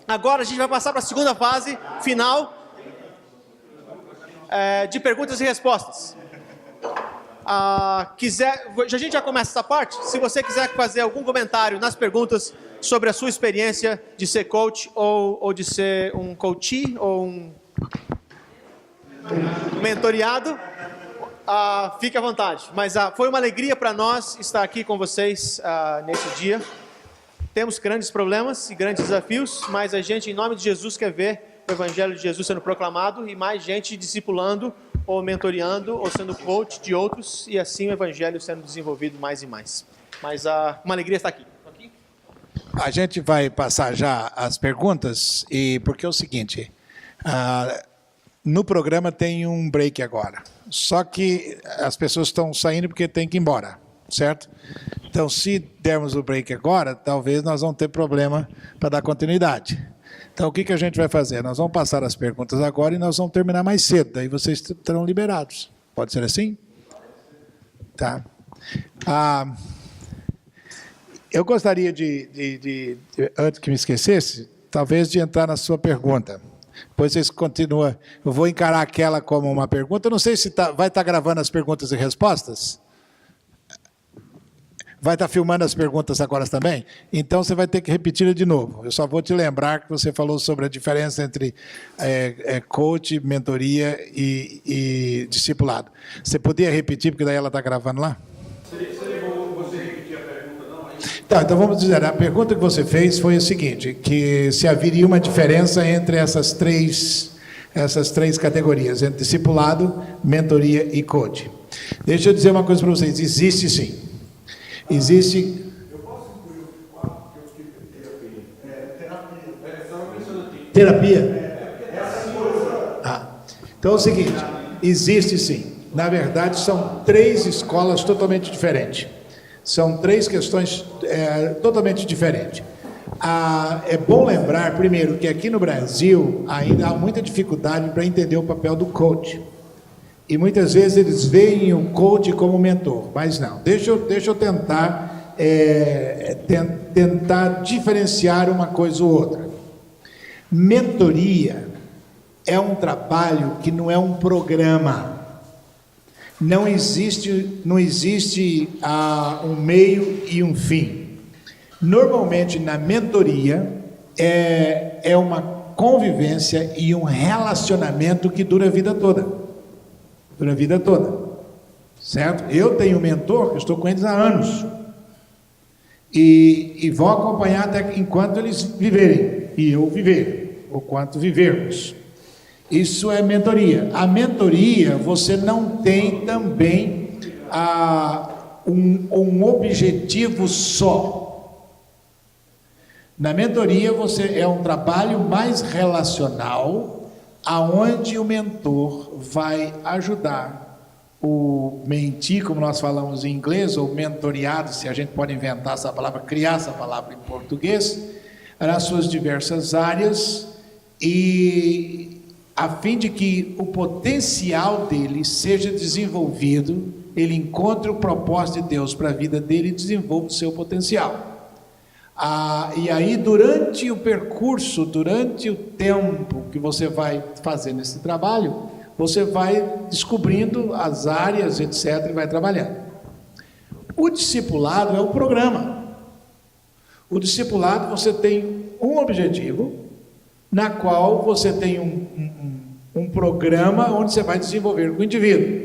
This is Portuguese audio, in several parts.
Agora a gente vai passar para a segunda fase, final, de perguntas e respostas. A gente já começa essa parte. Se você quiser fazer algum comentário nas perguntas sobre a sua experiência de ser coach ou de ser um coachee ou um mentoriado, fique à vontade. Mas foi uma alegria para nós estar aqui com vocês nesse dia. Temos grandes problemas e grandes desafios, mas a gente, em nome de Jesus, quer ver o Evangelho de Jesus sendo proclamado e mais gente discipulando ou mentoreando ou sendo coach de outros, e assim o Evangelho sendo desenvolvido mais e mais. Mas uma alegria estar aqui. A gente vai passar já as perguntas, porque é o seguinte, no programa tem um break agora, só que as pessoas estão saindo porque tem que ir embora, certo? Então, se dermos o break agora, talvez nós vamos ter problema para dar continuidade. Então, o que a gente vai fazer? Nós vamos passar as perguntas agora e nós vamos terminar mais cedo, daí vocês estarão liberados. Pode ser assim? Tá. Eu gostaria de, antes que me esquecesse, talvez de entrar na sua pergunta. Depois vocês continuam. Eu vou encarar aquela como uma pergunta. Eu não sei se vai estar gravando as perguntas e respostas. Vai estar filmando as perguntas agora também? Então você vai ter que repetir de novo. Eu só vou te lembrar que você falou sobre a diferença entre coach, mentoria e discipulado. Você podia repetir, porque daí ela está gravando lá? Seria bom você repetir a pergunta, não? Tá, então vamos dizer, a pergunta que você fez foi a seguinte, que se haveria uma diferença entre essas três categorias, entre discipulado, mentoria e coach. Deixa eu dizer uma coisa para vocês, existe sim. Existe... Eu posso incluir o quadro que eu escrevi terapia? Estava pensando aqui. Terapia? Então é o seguinte, existe sim. Na verdade, são três escolas totalmente diferentes. São três questões totalmente diferentes. É bom lembrar, primeiro, que aqui no Brasil ainda há muita dificuldade para entender o papel do coach. E muitas vezes eles veem o coach como mentor, mas não. Deixa eu tentar diferenciar uma coisa ou outra. Mentoria é um trabalho que não é um programa. Não existe um meio e um fim. Normalmente na mentoria é uma convivência e um relacionamento que dura a vida toda. Dura a vida toda, certo? Eu tenho um mentor que estou com eles há anos e vou acompanhar até enquanto eles viverem e eu viver, ou quanto vivermos. Isso é mentoria. A mentoria, você não tem também um objetivo só. Na mentoria, é um trabalho mais relacional, aonde o mentor vai ajudar o mentee, como nós falamos em inglês, ou mentoriado, se a gente pode inventar essa palavra, criar essa palavra em português, nas suas diversas áreas, e a fim de que o potencial dele seja desenvolvido, ele encontre o propósito de Deus para a vida dele e desenvolva o seu potencial. E aí, durante o percurso, durante o tempo que você vai fazer nesse trabalho, você vai descobrindo as áreas, etc., e vai trabalhando. O discipulado é o programa. O discipulado, você tem um objetivo, na qual você tem um programa onde você vai desenvolver com o indivíduo.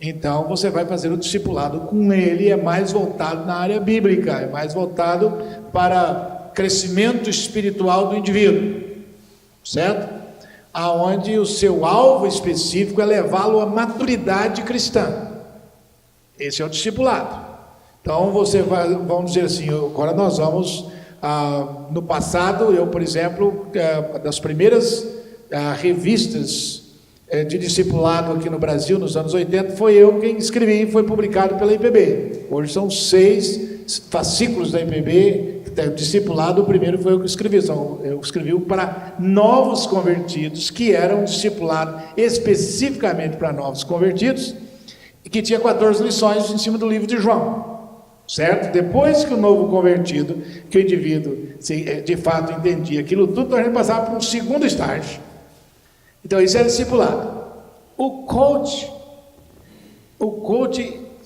Então, você vai fazer o discipulado com ele, é mais voltado na área bíblica, é mais voltado para crescimento espiritual do indivíduo, certo? Aonde o seu alvo específico é levá-lo à maturidade cristã. Esse é o discipulado. Então, você vai, vamos dizer assim, agora nós vamos, no passado, eu, por exemplo, das primeiras revistas de discipulado aqui no Brasil, nos anos 80, foi eu quem escrevi, foi publicado pela IPB. Hoje são 6 fascículos da IPB, discipulado, o primeiro foi eu que escrevi. Então, eu escrevi para novos convertidos, que eram discipulados especificamente para novos convertidos, e que tinha 14 lições em cima do livro de João. certo? Depois que o novo convertido, que o indivíduo de fato entendia aquilo tudo, a gente passava para um segundo estágio. Então isso é discipulado. O coach,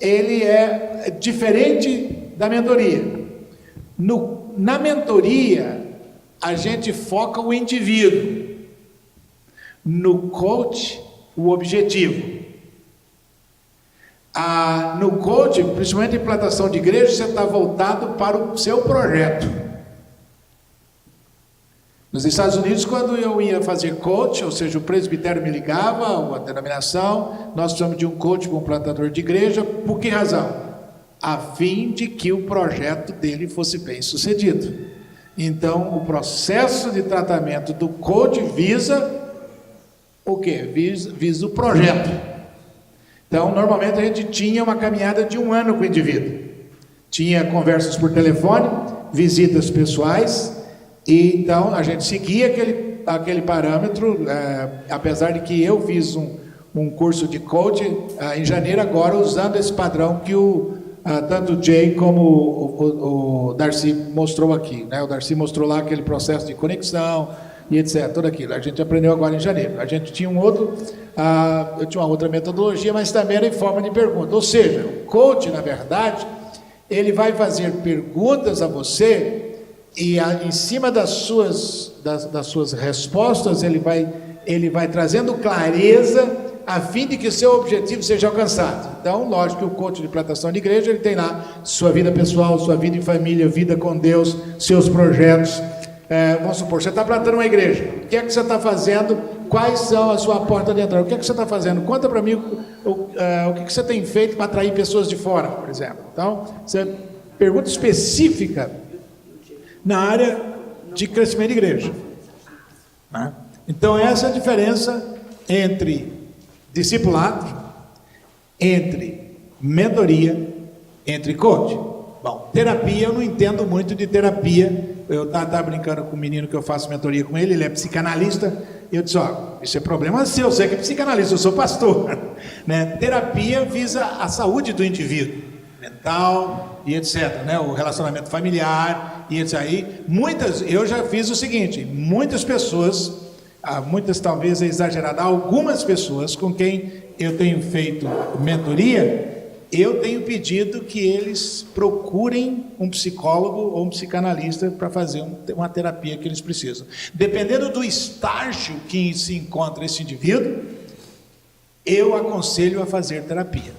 ele é diferente da mentoria. Na mentoria, a gente foca o indivíduo. No coach, o objetivo. No coach, principalmente em plantação de igreja, você está voltado para o seu projeto. Nos Estados Unidos, quando eu ia fazer coach, ou seja, o presbitério me ligava, ou a denominação, nós precisamos de um coach para um plantador de igreja, por que razão? A fim de que o projeto dele fosse bem sucedido. Então, o processo de tratamento do coach visa o quê? Visa o projeto. Então, normalmente a gente tinha uma caminhada de 1 ano com o indivíduo. Tinha conversas por telefone, visitas pessoais, e então a gente seguia aquele parâmetro, apesar de que eu fiz um curso de coaching em janeiro agora, usando esse padrão que tanto o Jay como o Darcy mostrou aqui, né? O Darcy mostrou lá aquele processo de conexão e etc, tudo aquilo. A gente aprendeu agora em janeiro. A gente tinha eu tinha uma outra metodologia, mas também era em forma de pergunta. Ou seja, o coach, na verdade, ele vai fazer perguntas a você e em cima das suas respostas, ele vai trazendo clareza a fim de que o seu objetivo seja alcançado. Então, lógico que o coach de plantação de igreja, ele tem lá sua vida pessoal, sua vida em família, vida com Deus, seus projetos. Vamos supor, você está plantando uma igreja, o que é que você está fazendo? Quais são a sua porta de entrada? O que é que você está fazendo? Conta para mim o que você tem feito para atrair pessoas de fora, por exemplo. Então, você pergunta específica na área de crescimento de igreja. Então, essa é a diferença entre discipulado, entre mentoria, entre coach. Bom, terapia, eu não entendo muito de terapia. Eu estava brincando com um menino que eu faço mentoria com ele é psicanalista. Eu disse, isso é problema seu, você que é psicanalista, eu sou pastor. Né? Terapia visa a saúde do indivíduo, mental e etc. Né? O relacionamento familiar e etc. Eu já fiz o seguinte, muitas pessoas, muitas talvez é exagerado, algumas pessoas com quem eu tenho feito mentoria, eu tenho pedido que eles procurem um psicólogo ou um psicanalista para fazer uma terapia que eles precisam. Dependendo do estágio que se encontra esse indivíduo, eu aconselho a fazer terapia.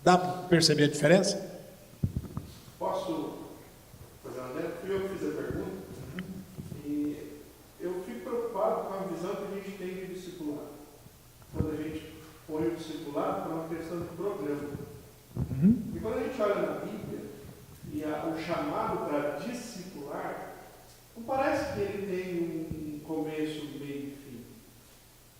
Dá para perceber a diferença? Posso fazer uma ideia? Fui eu que fiz a pergunta. E eu fico preocupado com a visão que a gente tem de discipulado. Quando a gente põe o discipulado para uma questão de programa. E quando a gente olha na Bíblia, e o chamado para discipular, não parece que ele tem um começo, meio e fim.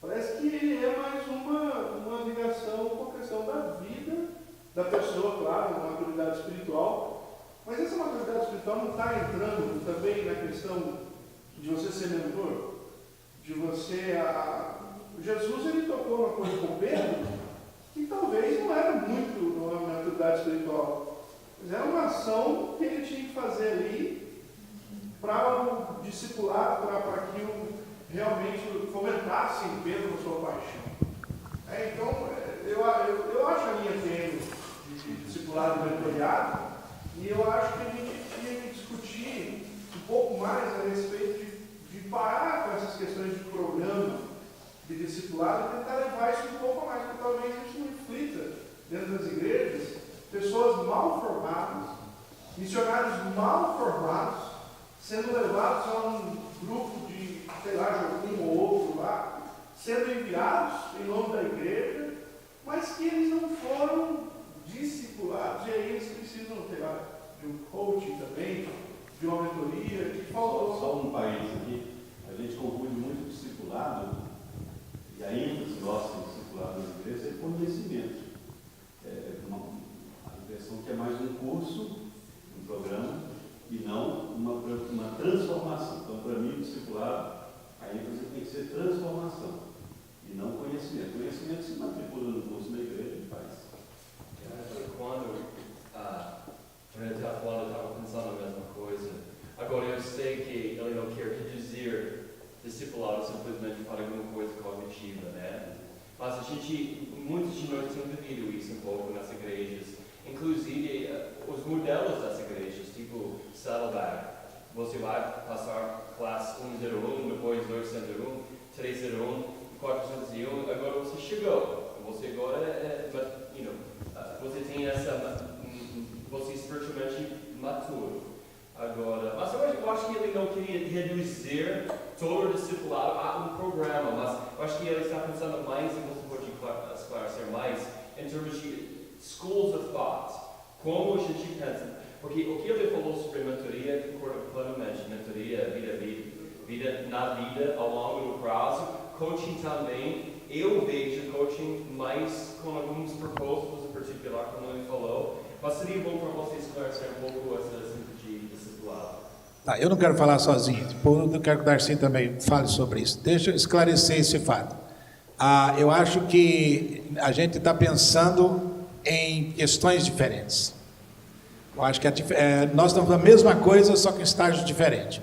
Parece que ele é mais uma ligação com a questão da vida da pessoa, claro, uma maturidade espiritual. Mas essa maturidade espiritual não está entrando também na questão de você ser mentor? De você... Jesus, ele tocou uma coisa com Pedro, que talvez não era muito uma maturidade espiritual, mas era uma ação que ele tinha que fazer ali para o discipulado, para que realmente fomentasse em Pedro a sua paixão. Então, eu acho a linha tênue de discipulado e mentoriado, e eu acho que a gente tinha que discutir um pouco mais a respeito de parar com essas questões de programa de discipulado e tentar levar isso um pouco mais, porque talvez isso não inflita dentro das igrejas pessoas mal formadas, missionários mal formados, sendo levados a um grupo de, sei lá, de um ou outro lá, sendo enviados em nome da igreja, mas que eles não foram discipulados, e aí eles precisam, sei lá, de um coaching também, de uma mentoria, que falou. Só um país aqui, a gente confunde muito discipulado. E a ênfase nossa em discipulado das igrejas é conhecimento. A impressão que é mais um curso, um programa, e não uma transformação. Então, para mim, o discipulado, a ênfase tem que ser transformação, e não conhecimento. Conhecimento se matricula no curso da igreja e faz. Quando Quando ele estava falando, eu estava pensando a mesma coisa. Agora, eu sei que ele não quer reduzir discipulado simplesmente para alguma coisa cognitiva, né? Mas muitos de nós têm vivido isso um pouco nas igrejas. Inclusive, os modelos das igrejas, tipo Saddleback. Você vai passar classe 101, depois 201, 301, 401, agora você chegou. Você agora você tem você é espiritualmente maturo. Agora, mas eu acho que ele não queria reduzir todo o discipulado a um programa, mas eu acho que ele está pensando mais, e você pode esclarecer mais, em termos de schools of thought. Como a gente pensa. Porque o que ele falou sobre mentoria, concordo plenamente. Mentoria, vida na vida, ao longo do prazo. Coaching também. Eu vejo coaching mais com alguns propósitos em particular, como ele falou. Mas seria bom para você esclarecer um pouco essa assunto de discipulado. Tá, eu não quero falar sozinho. Depois eu quero que o Darcy também fale sobre isso. Deixa eu esclarecer esse fato. Eu acho que a gente está pensando em questões diferentes. Eu acho que nós estamos falando a mesma coisa, só que em estágios diferentes.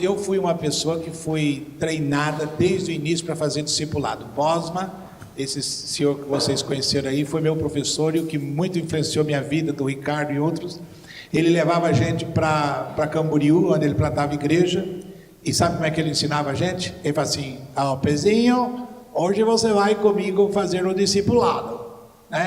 Eu fui uma pessoa que foi treinada desde o início para fazer discipulado. Bosma, esse senhor que vocês conheceram aí, foi meu professor e o que muito influenciou minha vida, do Ricardo e outros. Ele levava a gente para Camboriú, onde ele plantava igreja, e sabe como é que ele ensinava a gente? Ele falava assim: Pezinho, hoje você vai comigo fazer o discipulado.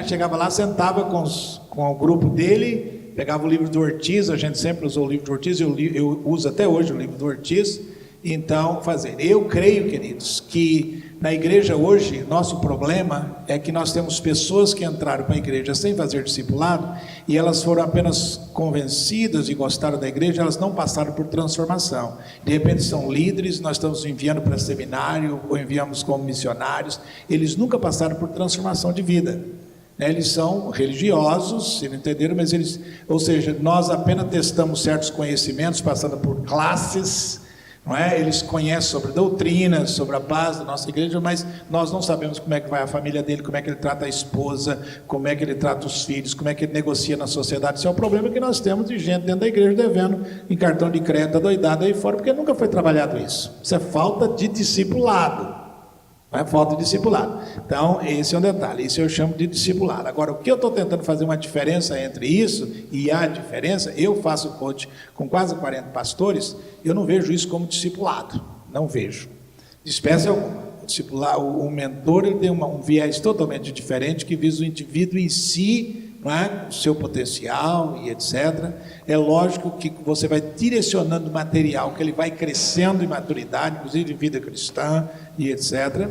Chegava lá, sentava com o grupo dele, pegava o livro do Ortiz, a gente sempre usou o livro do Ortiz, eu uso até hoje o livro do Ortiz, então fazer. Eu creio, queridos, que na igreja hoje, nosso problema é que nós temos pessoas que entraram para a igreja sem fazer discipulado, e elas foram apenas convencidas e gostaram da igreja, elas não passaram por transformação. De repente são líderes, nós estamos enviando para seminário, ou enviamos como missionários, eles nunca passaram por transformação de vida. Eles são religiosos, se não entenderam, mas ou seja, nós apenas testamos certos conhecimentos, passando por classes, não é? Eles conhecem sobre doutrinas, sobre a base da nossa igreja, mas nós não sabemos como é que vai a família dele, como é que ele trata a esposa, como é que ele trata os filhos, como é que ele negocia na sociedade. Isso é o problema que nós temos de gente dentro da igreja devendo em cartão de crédito, doidado aí fora, porque nunca foi trabalhado isso. Isso é falta de discipulado. Não é falta de discipulado. Então, esse é um detalhe, isso eu chamo de discipulado. Agora, o que eu estou tentando fazer uma diferença entre isso e a diferença, eu faço coach com quase 40 pastores, eu não vejo isso como discipulado, não vejo. De espécie alguma. O mentor, ele tem um viés totalmente diferente, que visa o indivíduo em si, não é? O seu potencial e etc. É lógico que você vai direcionando o material, que ele vai crescendo em maturidade, inclusive em vida cristã e etc.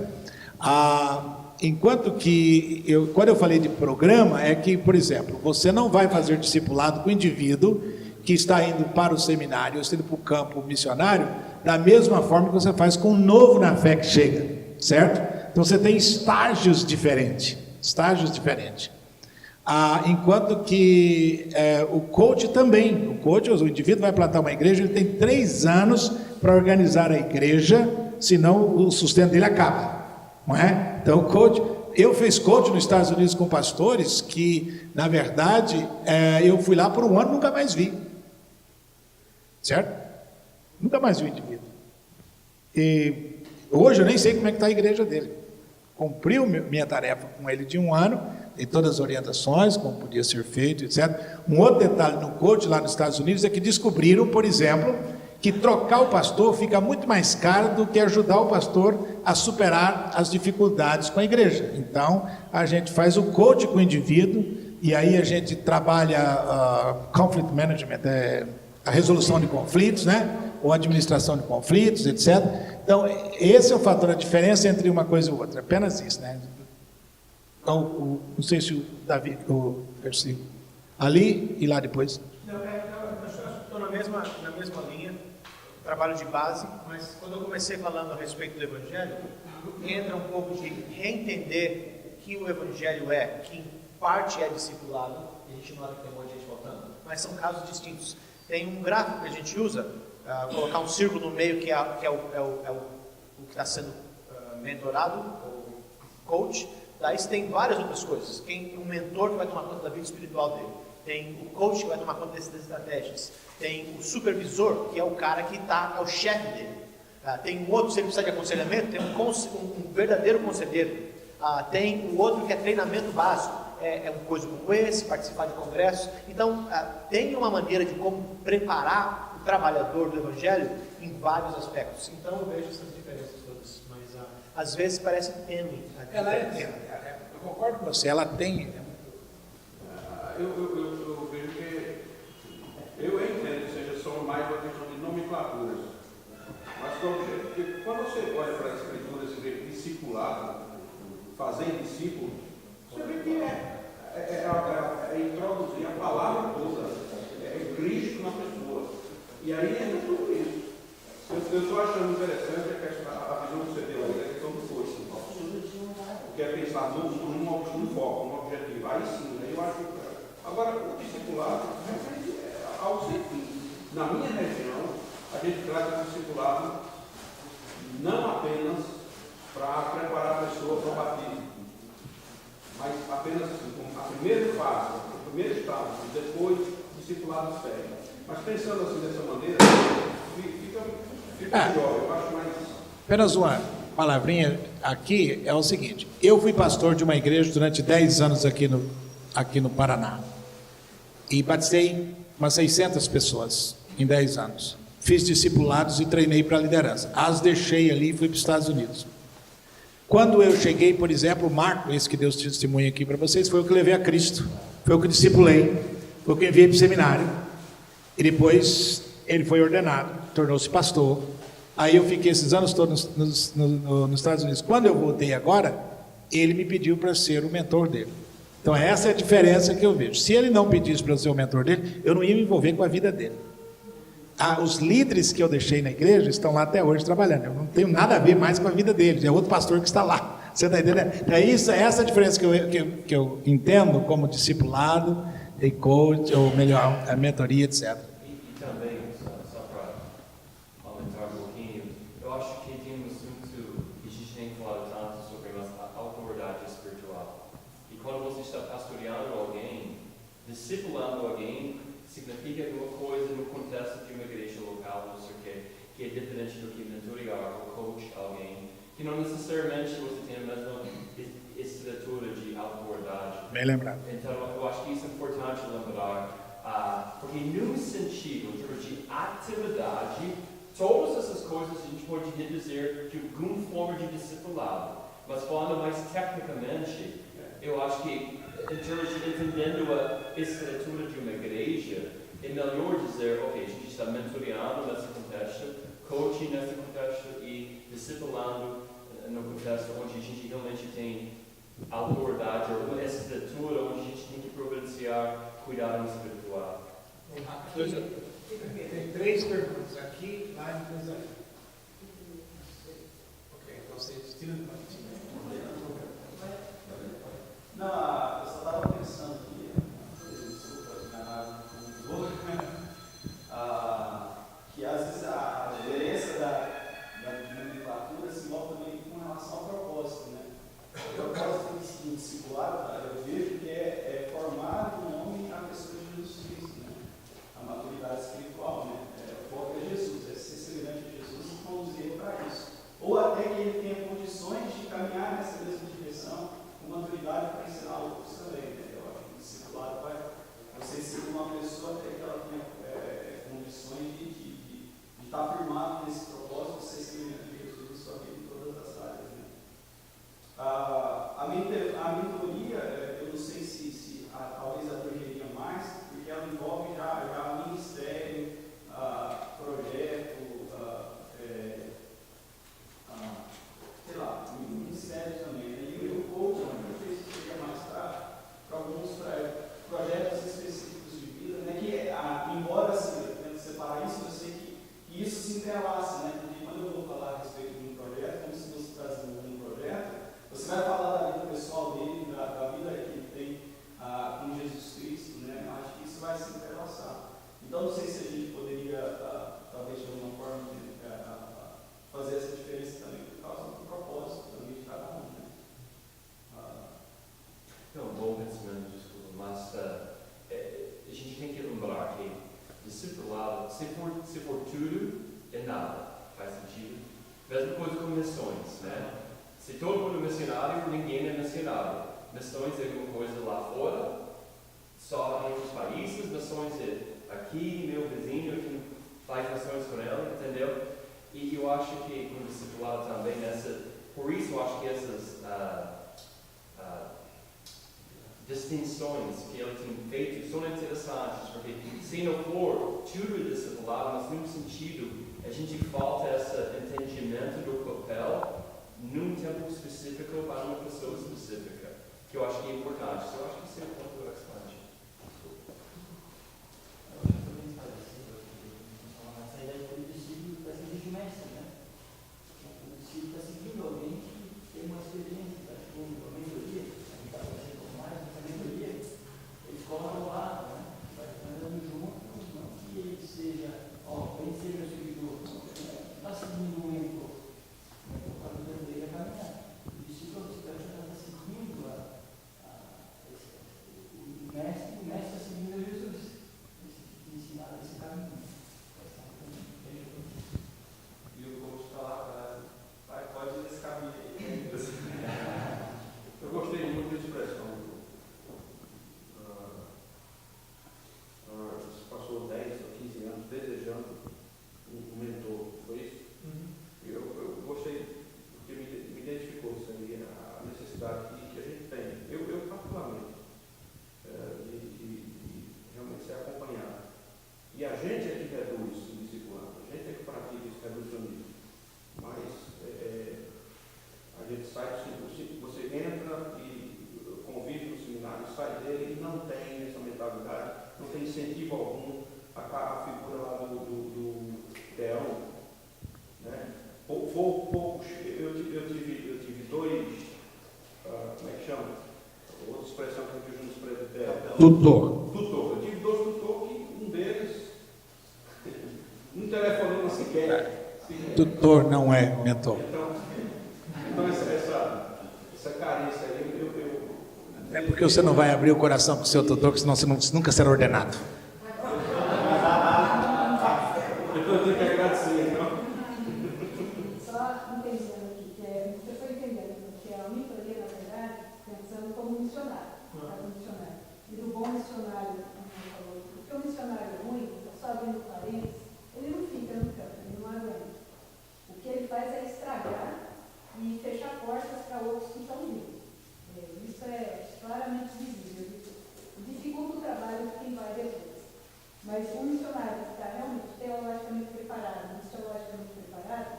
Enquanto que, quando eu falei de programa, é que, por exemplo, você não vai fazer discipulado com o indivíduo que está indo para o seminário, ou está indo para o campo missionário, da mesma forma que você faz com o novo na fé que chega, certo? Então você tem estágios diferentes, enquanto que o coach também, o indivíduo vai plantar uma igreja, ele tem 3 anos para organizar a igreja, senão o sustento dele acaba, não é? Então o coach, eu fiz coach nos Estados Unidos com pastores que, na verdade, eu fui lá por 1 ano e nunca mais vi, certo? Nunca mais vi o indivíduo. E hoje eu nem sei como é que está a igreja dele. Cumpriu minha tarefa com ele de 1 ano, tem todas as orientações, como podia ser feito, etc. Um outro detalhe no coach lá nos Estados Unidos é que descobriram, por exemplo, que trocar o pastor fica muito mais caro do que ajudar o pastor a superar as dificuldades com a igreja. Então, a gente faz o coach com o indivíduo, e aí a gente trabalha conflict management, a resolução de conflitos, né? Ou administração de conflitos, etc. Então, esse é o fator, a diferença entre uma coisa e outra, apenas isso, né? Então, não sei se o Davi, o Garcia, ali e lá depois. Não, estou na mesma linha, trabalho de base, mas quando eu comecei falando a respeito do Evangelho, entra um pouco de reentender o que o Evangelho é, que em parte é discipulado, e a gente nota que tem um monte de gente faltando, mas são casos distintos. Tem um gráfico que a gente usa, colocar um círculo no meio, que é o que está sendo mentorado, o coach. Daí você tem várias outras coisas. Um mentor que vai tomar conta da vida espiritual dele. tem o coach que vai tomar conta dessas estratégias, tem o supervisor, que é o cara que é o chefe dele. Tem um outro, se ele precisar de aconselhamento, tem um verdadeiro conselheiro. Tem o outro que é treinamento básico, é um coisa como esse, participar de congressos. Então, tem uma maneira de como preparar o trabalhador do Evangelho em vários aspectos. Então, eu vejo essas diferenças todas, mas às vezes parecem tênue. Eu concordo com você, ela tem. Eu vejo que eu entendo que seja só mais uma questão de nomenclaturas. Mas porque quando você olha para a escritura, você vê discipulado, fazer discípulo, você vê que é introduzir a palavra toda, é Cristo na pessoa. E aí entra tudo isso. Eu estou achando interessante a visão que você deu aí, a questão do coaching. Que é pensar num foco, num objetivo. Aí sim, aí eu acho que. Agora, o discipulado realmente é algo simples. Na minha região, a gente trata o discipulado não apenas para preparar a pessoa para o batismo, mas apenas assim, como a primeira fase, o primeiro estágio, depois o discipulado segue. Mas pensando assim dessa maneira, fica melhor, eu acho mais. Apenas uma palavrinha aqui é o seguinte: eu fui pastor de uma igreja durante 10 anos aqui no Paraná e batizei umas 600 pessoas em 10 anos. Fiz discipulados e treinei para a liderança. As deixei ali e fui para os Estados Unidos. Quando eu cheguei, por exemplo, o Marco, esse que Deus testemunha aqui para vocês, foi o que levei a Cristo, foi o que discipulei, foi o que enviei para o seminário, e depois ele foi ordenado, tornou-se pastor. Aí eu fiquei esses anos todos nos Estados Unidos. Quando eu voltei agora, ele me pediu para ser o mentor dele. Então essa é a diferença que eu vejo. Se ele não pedisse para eu ser o mentor dele, eu não ia me envolver com a vida dele. Os líderes que eu deixei na igreja estão lá até hoje trabalhando. Eu não tenho nada a ver mais com a vida deles. É outro pastor que está lá. Você está entendendo? Então essa é a diferença que eu entendo como discipulado e coach, ou melhor, a mentoria, etc. E também, só para aumentar um pouquinho, eu acho que tem um assunto que a gente tem falado tanto sobre a autoridade espiritual. E quando você está pastoreando alguém, discipulando alguém, significa alguma coisa no contexto de uma igreja local, não sei o quê, que é diferente do que mentorear ou coach alguém, que não necessariamente você tem a mesma estrutura de autoridade. Bem lembrado. Então, eu acho que isso é importante lembrar, porque num sentido, em termos de atividade, todas essas coisas a gente pode reduzir de alguma forma de discipulado. Mas falando mais tecnicamente, eu acho que em termos de entendendo a estrutura de uma igreja, é melhor dizer, ok, a gente está mentoreando nesse contexto, coaching nesse contexto e discipulando no contexto onde a gente realmente tem autoridade ou uma estrutura onde a gente tem que providenciar cuidado espiritual. Tem 3 perguntas aqui, lá e depois aí. Ok, então vocês tiram do partido. Não, eu só estava pensando aqui, desculpa, que às vezes a diferença da nomenclatura se envolve também com relação ao propósito, né? O propósito do discipulado, eu vejo que é formar um homem à pessoa de Jesus Cristo, né? A maturidade espiritual, né? O foco é Jesus, é ser semelhante a Jesus e conduzir ele para isso. Ou até que ele tenha condições de caminhar nessa mesma direção, com maturidade para ensinar outros também, né? Eu acho que o discipulado vai você ensinar uma pessoa até que ela tenha condições de estar firmado nesse propósito de ser semelhante a Jesus em sua vida em todas as áreas, né? A mentoria, eu não sei se talvez abrangeria mais, porque ela envolve já ministério, projeto, sei lá, ministério também, né? E o coach, não sei se seria mais para alguns projetos específicos de vida, né? Que, embora se separar isso, eu sei que isso se entrelaça, né? Porque quando eu vou falar a respeito de um projeto, como se você está desenvolvendo um projeto, você vai falar da vida pessoal dele, da vida que ele tem com Jesus Cristo, né? Eu acho que isso vai se entrelaçar. Então, não sei se a gente poderia, talvez de alguma forma, fazer essa diferença também por causa do propósito também de cada um, né? É um bom pensamento, desculpa, mas Mesma coisa com missões, né? Se todo mundo é missionário, ninguém é missionário. Missões é alguma coisa lá fora, só em outros países. Missões é aqui, meu vizinho, que faz missões com ele, entendeu? E eu acho que com o discipulado também, por isso eu acho que essas distinções que ele tem feito são interessantes, porque se não for tudo discipulado, mas num sentido, a gente falta esse entendimento do papel num tempo específico para uma pessoa específica, que eu acho que é importante. Eu acho que isso é um ponto excelente. Essa ideia do discípulo para ser de mestre, né? O discípulo está seguindo alguém que tem uma experiência, está seguindo uma mentoria, a gente está fazendo um pouco mais, mas a mentoria, eles colocam lá, né? Vai andando junto, não que ele seja, bem seja seguidor, está seguindo um mentor, para o dele a caminhar. O discípulo está seguindo o mestre está seguindo Jesus, ensinar esse caminho. E o coach está lá, pai, pode ir nesse caminho aí. Eu gostei muito da expressão. Você passou 10 ou 15 anos desejando um mentor, foi isso? Eu gostei, porque me identificou isso aí, a necessidade que a gente tem. Eu particularmente, de realmente ser acompanhado. E a gente é que reduz o discipulado, a gente é que pratica esse reducionismo. Mas a gente sai do ciclo, você entra e convive no seminário, sai dele e não tem essa mentalidade, não tem incentivo algum. A figura lá do Teão, né? Poucos, eu tive dois, como é que chama? Outra expressão que eu uso nos presbitérios. Tutor. Eu tive dois tutores que um deles não telefonou sequer. Tutor não é mentor. Então essa carência aí, É porque você não vai abrir o coração para o seu tutor, senão você nunca será ordenado. eu tenho que agradecer, então. Só entendendo aqui, você foi entendendo que a mentoria, na verdade, pensando como missionário, como missionário. E do bom missionário, porque o missionário ruim, só abrindo parênteses, ele não fica no campo, ele não aguenta. O que ele faz é estragar e fechar portas para outros que estão vindo. Isso é claramente visível. Dificulta o trabalho de quem vai depois. Mas um missionário que está realmente teologicamente preparado, missiologicamente preparado,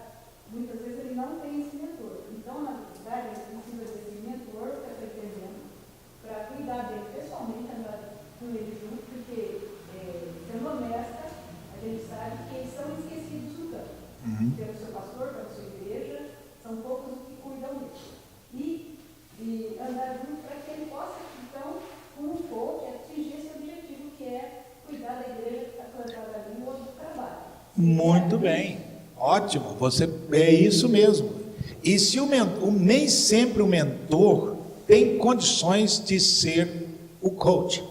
muitas vezes ele não tem esse mentor. Então, na verdade, ele precisa desse mentor que está pretendendo para cuidar dele pessoalmente, andar com ele junto, porque, sendo honesta, a gente sabe que eles são esquecidos no campo. Pelo seu pastor, pela sua igreja, são poucos que cuidam dele. E andar junto para que ele possa, então, com um coach, atingir esse objetivo que é cuidar da igreja que está plantada ali ou do trabalho. Muito bem, ótimo, é isso mesmo. E se nem sempre o mentor tem condições de ser o coach.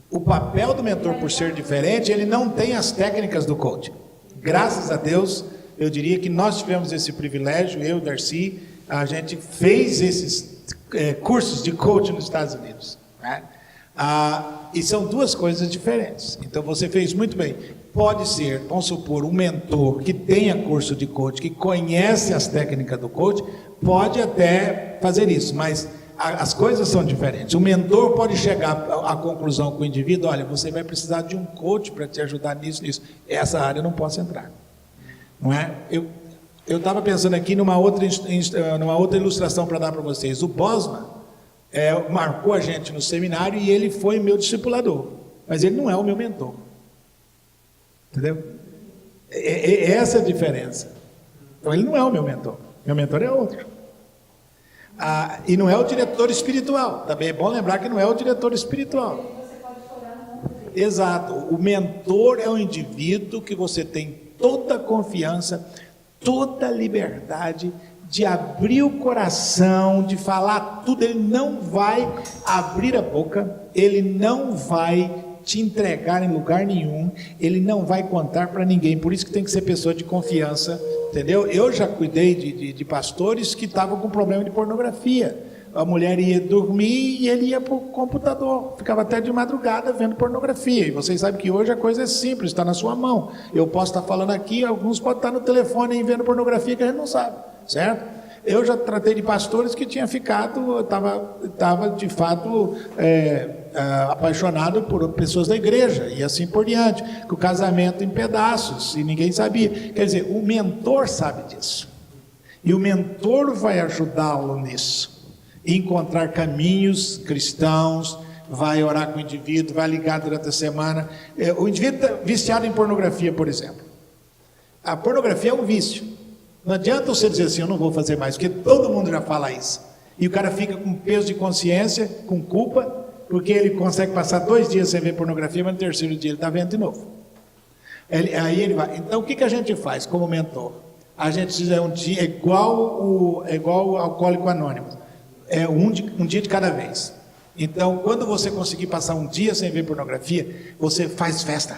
O papel do mentor, por ser diferente, ele não tem as técnicas do coach. Graças a Deus, eu diria que nós tivemos esse privilégio, eu e Darcy, a gente fez esses cursos de coach nos Estados Unidos, né? E são duas coisas diferentes. Então você fez muito bem. Pode ser, vamos supor, um mentor que tenha curso de coach, que conhece as técnicas do coach, pode até fazer isso, mas as coisas são diferentes. O mentor pode chegar à conclusão com o indivíduo: olha, você vai precisar de um coach para te ajudar nisso. Essa área eu não posso entrar. Não é? Eu estava pensando aqui numa outra ilustração para dar para vocês. O Bosman marcou a gente no seminário e ele foi meu discipulador, mas ele não é o meu mentor. Entendeu? Essa é a diferença. Então ele não é o meu mentor. Meu mentor é outro. E não é o diretor espiritual. Também é bom lembrar que não é o diretor espiritual. Você pode chorar no mundo dele. Exato. O mentor é um indivíduo que você tem toda a confiança, toda a liberdade de abrir o coração, de falar tudo. Ele não vai abrir a boca, ele não vai te entregar em lugar nenhum, ele não vai contar para ninguém, por isso que tem que ser pessoa de confiança, entendeu? Eu já cuidei de pastores que estavam com problema de pornografia. A mulher ia dormir e ele ia para o computador, ficava até de madrugada vendo pornografia. E vocês sabem que hoje a coisa é simples, está na sua mão. Eu posso estar falando aqui, alguns podem estar no telefone e vendo pornografia que a gente não sabe, certo? Eu já tratei de pastores que tinham ficado, estava de fato apaixonado por pessoas da igreja e assim por diante, com o casamento em pedaços e ninguém sabia. Quer dizer, o mentor sabe disso e o mentor vai ajudá-lo nisso. Encontrar caminhos cristãos, vai orar com o indivíduo, vai ligar durante a semana. O indivíduo está viciado em pornografia, por exemplo. A pornografia é um vício. Não adianta você dizer assim, eu não vou fazer mais, porque todo mundo já fala isso. E o cara fica com peso de consciência, com culpa, porque ele consegue passar 2 dias sem ver pornografia, mas no 3º dia ele está vendo de novo. Aí ele vai. Então o que a gente faz como mentor? A gente diz um dia igual o Alcoólico Anônimo. Um dia de cada vez. Então, quando você conseguir passar um dia sem ver pornografia, você faz festa,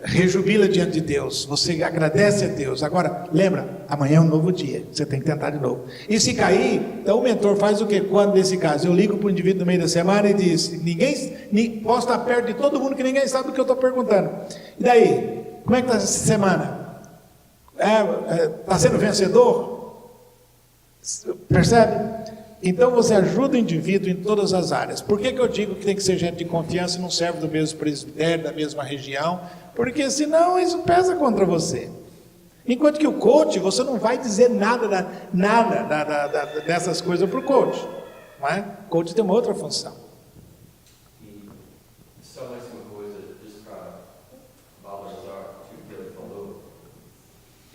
rejubila diante de Deus, você agradece a Deus. Agora, lembra, amanhã é um novo dia, você tem que tentar de novo. E se cair, então o mentor faz o quê? Quando, nesse caso, eu ligo para o indivíduo no meio da semana e diz, posso estar perto de todo mundo que ninguém sabe do que eu estou perguntando. E daí, como é que está essa semana? Está sendo vencedor? Percebe? Então você ajuda o indivíduo em todas as áreas. Por que eu digo que tem que ser gente de confiança e não serve do mesmo presbitério, da mesma região? Porque senão isso pesa contra você. Enquanto que o coach, você não vai dizer nada dessas coisas para o coach, não é? O coach tem uma outra função. E só mais uma coisa, just para valorizar o que ele falou.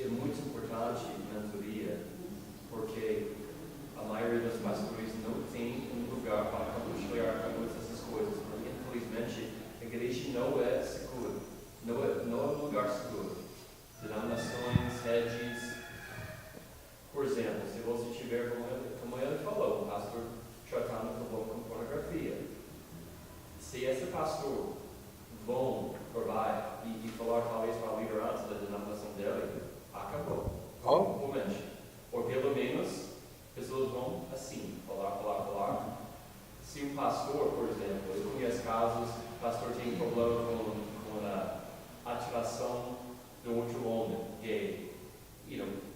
É muito importante mentoria, porque a maioria dos pastores não tem um lugar para compartilhar todas essas coisas. Porque, infelizmente, a igreja não é segura, não é um lugar seguro. Denominações, redes, por exemplo, se você tiver, como ele falou, um pastor tratando o problema com pornografia, se esse pastor vai e falar talvez para a liderança da denominação dele, acabou. Realmente. Ou pelo menos, pessoas vão assim, falar. Se um pastor, por exemplo, eu conheço casos, o pastor tem problema com a ativação do outro homem, gay.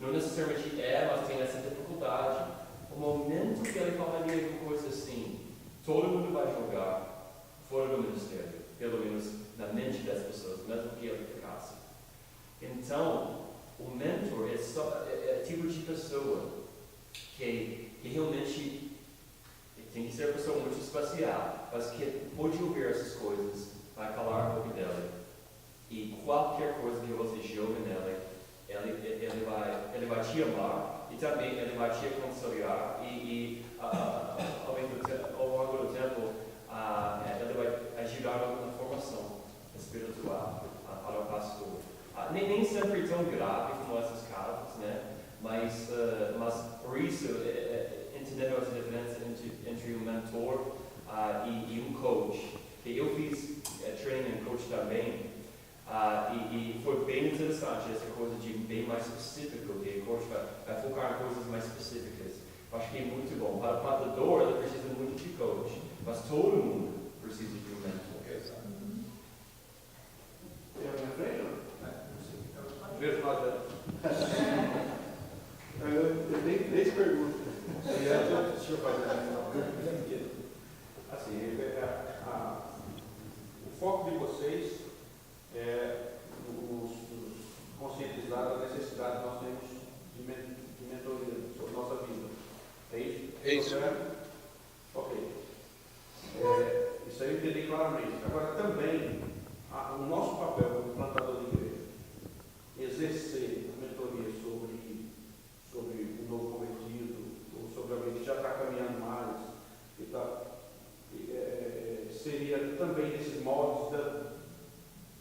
Não necessariamente mas tem essa dificuldade. O momento que ele falaria de coisa assim, todo mundo vai jogar fora do ministério, pelo menos na mente das pessoas, mesmo que ele ficasse. Então, o mentor é tipo de pessoa que realmente tem que ser uma pessoa muito especial, mas que pode ouvir essas coisas, vai calar a boca dela. E qualquer coisa que você joga nela, ele vai te amar e também ele vai te aconselhar ao longo do tempo ele vai ajudar na formação espiritual para o pastor. Nem sempre tão grave como esses casos, né? Mas por isso, entendendo essa diferença entre um mentor e um coach. Eu fiz training em coach também. E foi bem interessante essa coisa de bem mais específico, que o coach vai focar em coisas mais específicas. Eu acho que é muito bom. Para o plantador, ele precisa muito de coach, mas todo mundo precisa de um mentor. Tem a minha frente? Vejo lá dentro. Eu tenho 3 perguntas. Deixa eu fazer Assim, o foco de vocês é nos conscientizar da necessidade que nós temos de mentoria sobre nossa vida. É isso? É isso. Ok. Isso aí eu entendi claramente. Agora, também, o nosso papel como plantador de igreja, exercer a mentoria sobre o novo convertido, ou sobre alguém que já está caminhando mais, seria também nesses moldes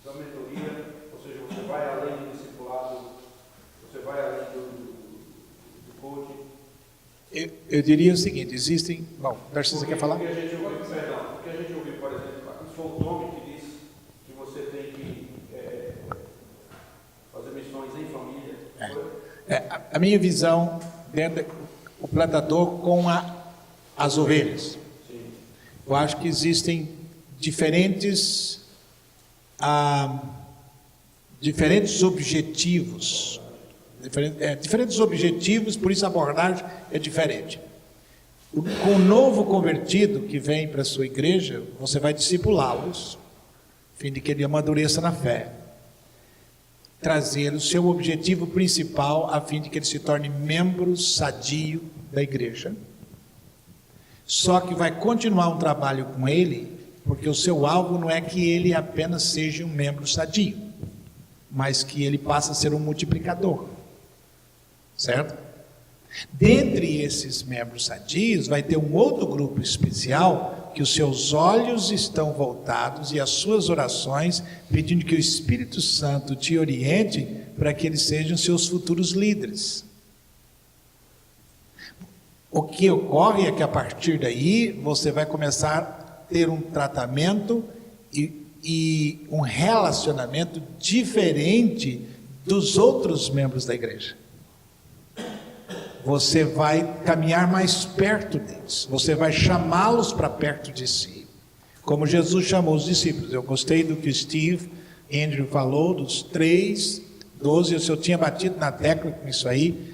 da mentoria, ou seja, você vai além do discipulado, você vai além do coaching. Eu diria o seguinte, existem... Bom, Darcy, você quer falar? Porque a gente ouviu, por exemplo, isso foi foi o Tommy que disse que você tem que fazer missões em família. A minha visão, o plantador com as ovelhas. Sim. Eu acho que existem diferentes objetivos. Diferentes objetivos, por isso a abordagem é diferente. Com o novo convertido que vem para a sua igreja, você vai discipulá-los, a fim de que ele amadureça na fé. Trazer o seu objetivo principal, a fim de que ele se torne membro sadio da igreja. Só que vai continuar um trabalho com ele, porque o seu alvo não é que ele apenas seja um membro sadio, mas que ele passe a ser um multiplicador. Certo? Dentre esses membros sadios, vai ter um outro grupo especial, que os seus olhos estão voltados e as suas orações, pedindo que o Espírito Santo te oriente para que eles sejam seus futuros líderes. O que ocorre é que a partir daí, você vai começar a ter um tratamento e um relacionamento diferente dos outros membros da igreja. Você vai caminhar mais perto deles, você vai chamá-los para perto de si, como Jesus chamou os discípulos. Eu gostei do que o Steve Andrew falou, dos 3, 12, eu tinha batido na tecla com isso aí,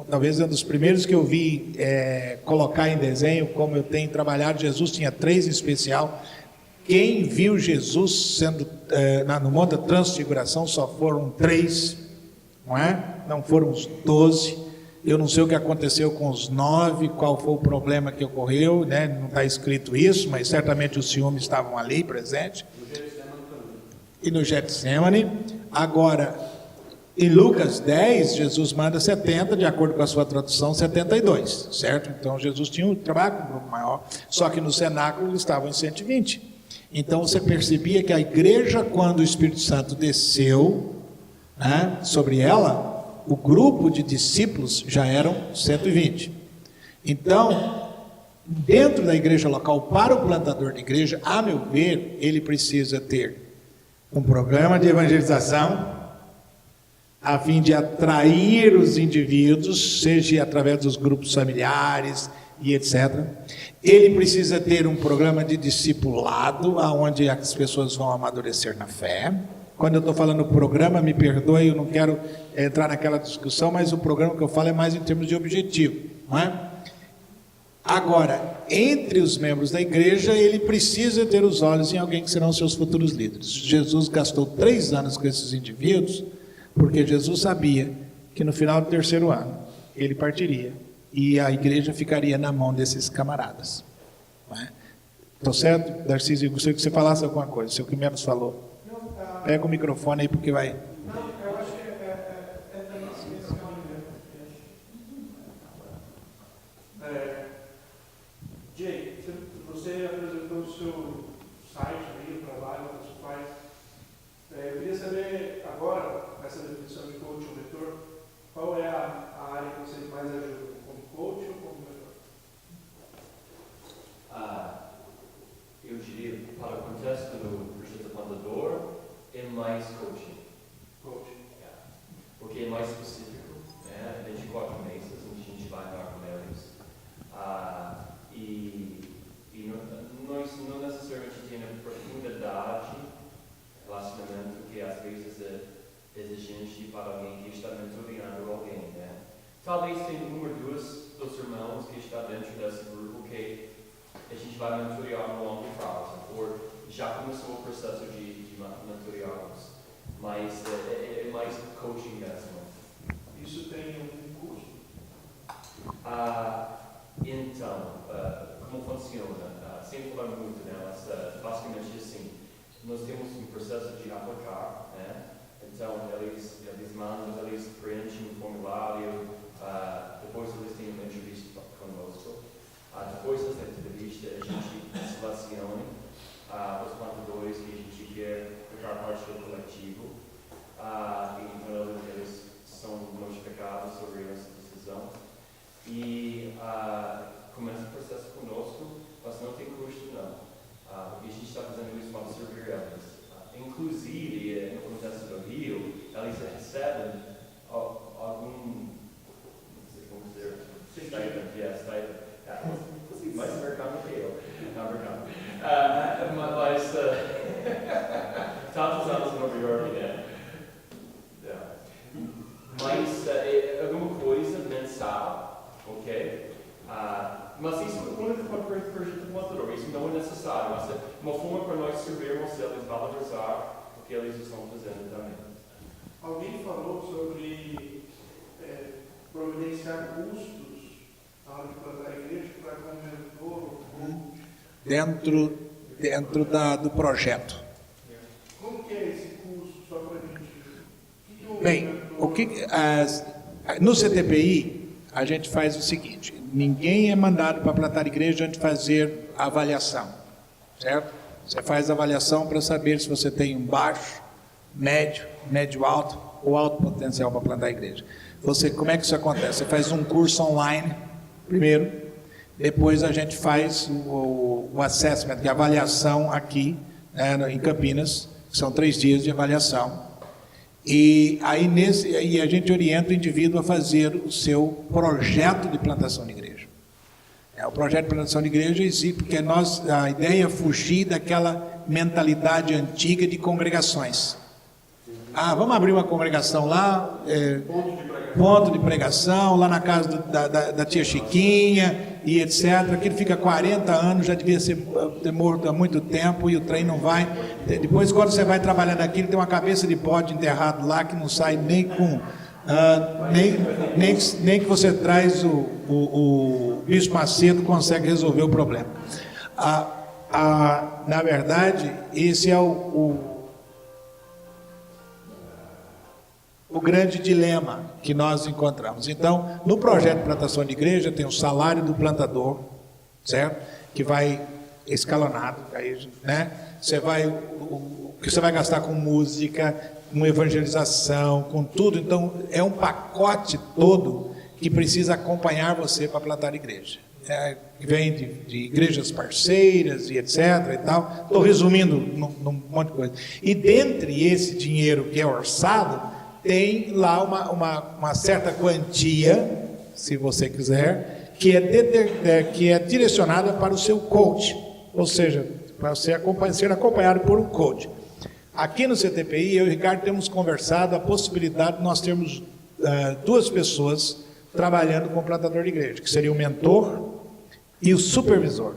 talvez um dos primeiros que eu vi colocar em desenho, como eu tenho trabalhado, Jesus tinha 3 em especial. Quem viu Jesus sendo no Monte da Transfiguração só foram 3, não é? Não foram os 12. Eu não sei o que aconteceu com os 9, qual foi o problema que ocorreu, né? Não está escrito isso, mas certamente os ciúmes estavam ali presentes. E no Getsemane. Agora, em Lucas 10, Jesus manda 70, de acordo com a sua tradução, 72, certo? Então Jesus tinha um trabalho com um grupo maior, só que no cenáculo eles estavam em 120. Então você percebia que a igreja, quando o Espírito Santo desceu, né, sobre ela, o grupo de discípulos já eram 120. Então, dentro da igreja local, para o plantador de igreja, a meu ver, ele precisa ter um programa de evangelização, a fim de atrair os indivíduos, seja através dos grupos familiares e etc. Ele precisa ter um programa de discipulado, onde as pessoas vão amadurecer na fé. Quando eu estou falando programa, me perdoe, eu não quero entrar naquela discussão, mas o programa que eu falo é mais em termos de objetivo, não é? Agora, entre os membros da igreja, ele precisa ter os olhos em alguém que serão seus futuros líderes. Jesus gastou 3 anos com esses indivíduos, porque Jesus sabia que no final do 3º ano, ele partiria, e a igreja ficaria na mão desses camaradas. Estou certo? Darcísio, eu gostaria que você falasse alguma coisa, você é o que menos falou. Pega o microfone aí, porque vai... Não, eu acho que é também esse caminho. Jay, você apresentou o seu site aí, o trabalho que você faz. Eu queria saber agora, nessa definição de coach ou mentor, qual é a área que você mais ajuda, como coach ou como mentor? Eu diria, para o contexto do projeto plantador, é mais coaching. Porque é mais específico, né? 24 meses, onde a gente vai dar com eles. E nós não necessariamente temos a profundidade, relacionamento que às vezes é exigente para alguém que está mentoreando alguém, né? Talvez tenha 1 ou 2 irmãos que estão dentro desse grupo que a gente vai mentorear no longo prazo, ou já começou o processo de mentoreá-los, mas é mais coaching mesmo. Isso tem um custo? Então, como funciona? Sem falar muito, né? Mas basicamente assim, nós temos um processo de aplicar, né? Então, eles mandam, eles preenchem um formulário, depois eles têm uma entrevista conosco. Depois dessa entrevista, a gente seleciona os plantadores que a gente quer ficar parte do coletivo, e então eles são notificados sobre essa decisão. E começa o processo conosco, mas não tem custo não. O que a gente está recebem algum, não sei como dizer, stipend, stipend. Mais mercado que eu, não mercado. Mas, tantos anos em Nova York, né? Mas alguma coisa mensal, ok? Mas isso é uma coisa para a gente mostrar, isso não é necessário, mas é uma forma para nós sabermos se eles valorizar o que eles estão fazendo também. Alguém falou sobre providenciar custos na hora de plantar a igreja para como Dentro do projeto. Como que é esse custo, só para a gente... Bem, no CTPI, a gente faz o seguinte: ninguém é mandado para plantar igreja antes de fazer a avaliação, certo? Você faz a avaliação para saber se você tem um baixo, médio alto ou alto potencial para plantar igreja. Como é que isso acontece? Você faz um curso online primeiro, depois a gente faz o assessment, que é a avaliação aqui, né, em Campinas, que são 3 dias de avaliação. E aí a gente orienta o indivíduo a fazer o seu projeto de plantação de igreja. O projeto de plantação de igreja existe porque a ideia é fugir daquela mentalidade antiga de congregações. Vamos abrir uma congregação lá, ponto de pregação, lá na casa da tia Chiquinha e etc. Aquilo fica 40 anos, já devia ter morto há muito tempo e o trem não vai. Depois, quando você vai trabalhar naquilo, tem uma cabeça de bode enterrado lá que não sai nem com... nem que você traz o Bispo Macedo consegue resolver o problema. Na verdade, esse é o grande dilema que nós encontramos. Então, no projeto de plantação de igreja, tem o salário do plantador, certo? Que vai escalonado, né? O que você vai gastar com música, com evangelização, com tudo. Então, é um pacote todo que precisa acompanhar você para plantar igreja. Que vem de igrejas parceiras e etc. e tal. Estou resumindo num monte de coisa. E dentre esse dinheiro que é orçado, tem lá uma certa quantia, se você quiser, que é direcionada para o seu coach, ou seja, para você ser acompanhado por um coach. Aqui no CTPI, eu e o Ricardo temos conversado a possibilidade de nós termos 2 pessoas trabalhando com o plantador de igreja, que seria o mentor e o supervisor.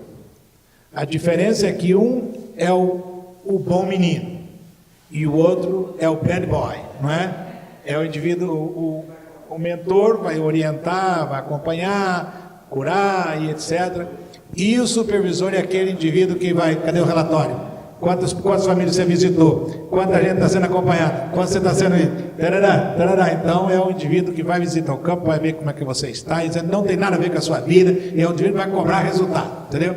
A diferença é que um é o bom menino e o outro é o bad boy, não é? É o indivíduo, o mentor vai orientar, vai acompanhar, curar e etc. E o supervisor é aquele indivíduo que vai, cadê o relatório? Quantas famílias você visitou? Quanta gente está sendo acompanhada? Quanto você está sendo... Tarará. Então é o indivíduo que vai visitar o campo, vai ver como é que você está, e não tem nada a ver com a sua vida, e é o indivíduo que vai cobrar resultado, entendeu?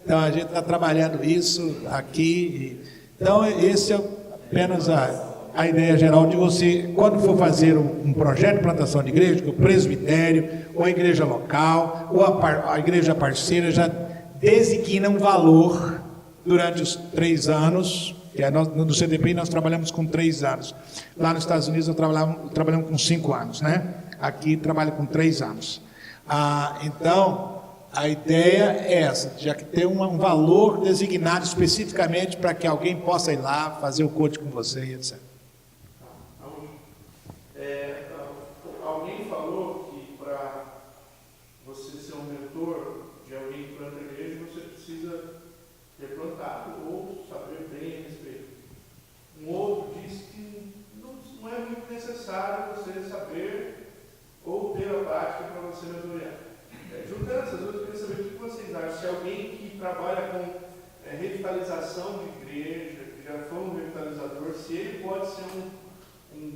Então a gente está trabalhando isso aqui. Então esse é apenas a ideia geral de você, quando for fazer um projeto de plantação de igreja, que o presbitério, ou a igreja local, ou a igreja parceira já designa um valor durante os 3 anos, que no CTPI nós trabalhamos com 3 anos. Lá nos Estados Unidos trabalhamos com 5 anos, né? Aqui trabalha com 3 anos. Então, a ideia é essa, já que tem um valor designado especificamente para que alguém possa ir lá, fazer o coach com você e etc. Alguém falou que para você ser um mentor de alguém que planta a igreja, você precisa ter plantado ou saber bem a respeito. Um outro disse que não é muito necessário você saber ou ter a prática para você mentorear. Juntando essas duas, eu queria saber o que vocês acham. Se alguém que trabalha com revitalização de igreja, que já foi um revitalizador, se ele pode ser um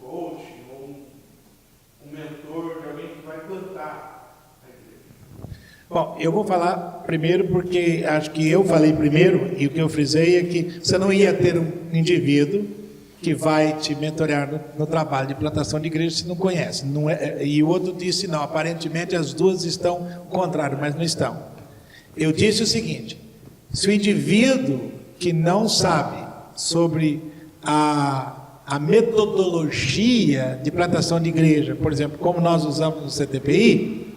coach ou um mentor de alguém que vai plantar a igreja. Bom, eu vou falar primeiro porque acho que eu falei primeiro, e o que eu frisei é que você não ia ter um indivíduo que vai te mentorear no trabalho de plantação de igreja se não conhece. Não é, e o outro disse, não, aparentemente as duas estão contrárias, mas não estão. Eu disse o seguinte: se o indivíduo que não sabe sobre a metodologia de plantação de igreja, por exemplo, como nós usamos no CTPI,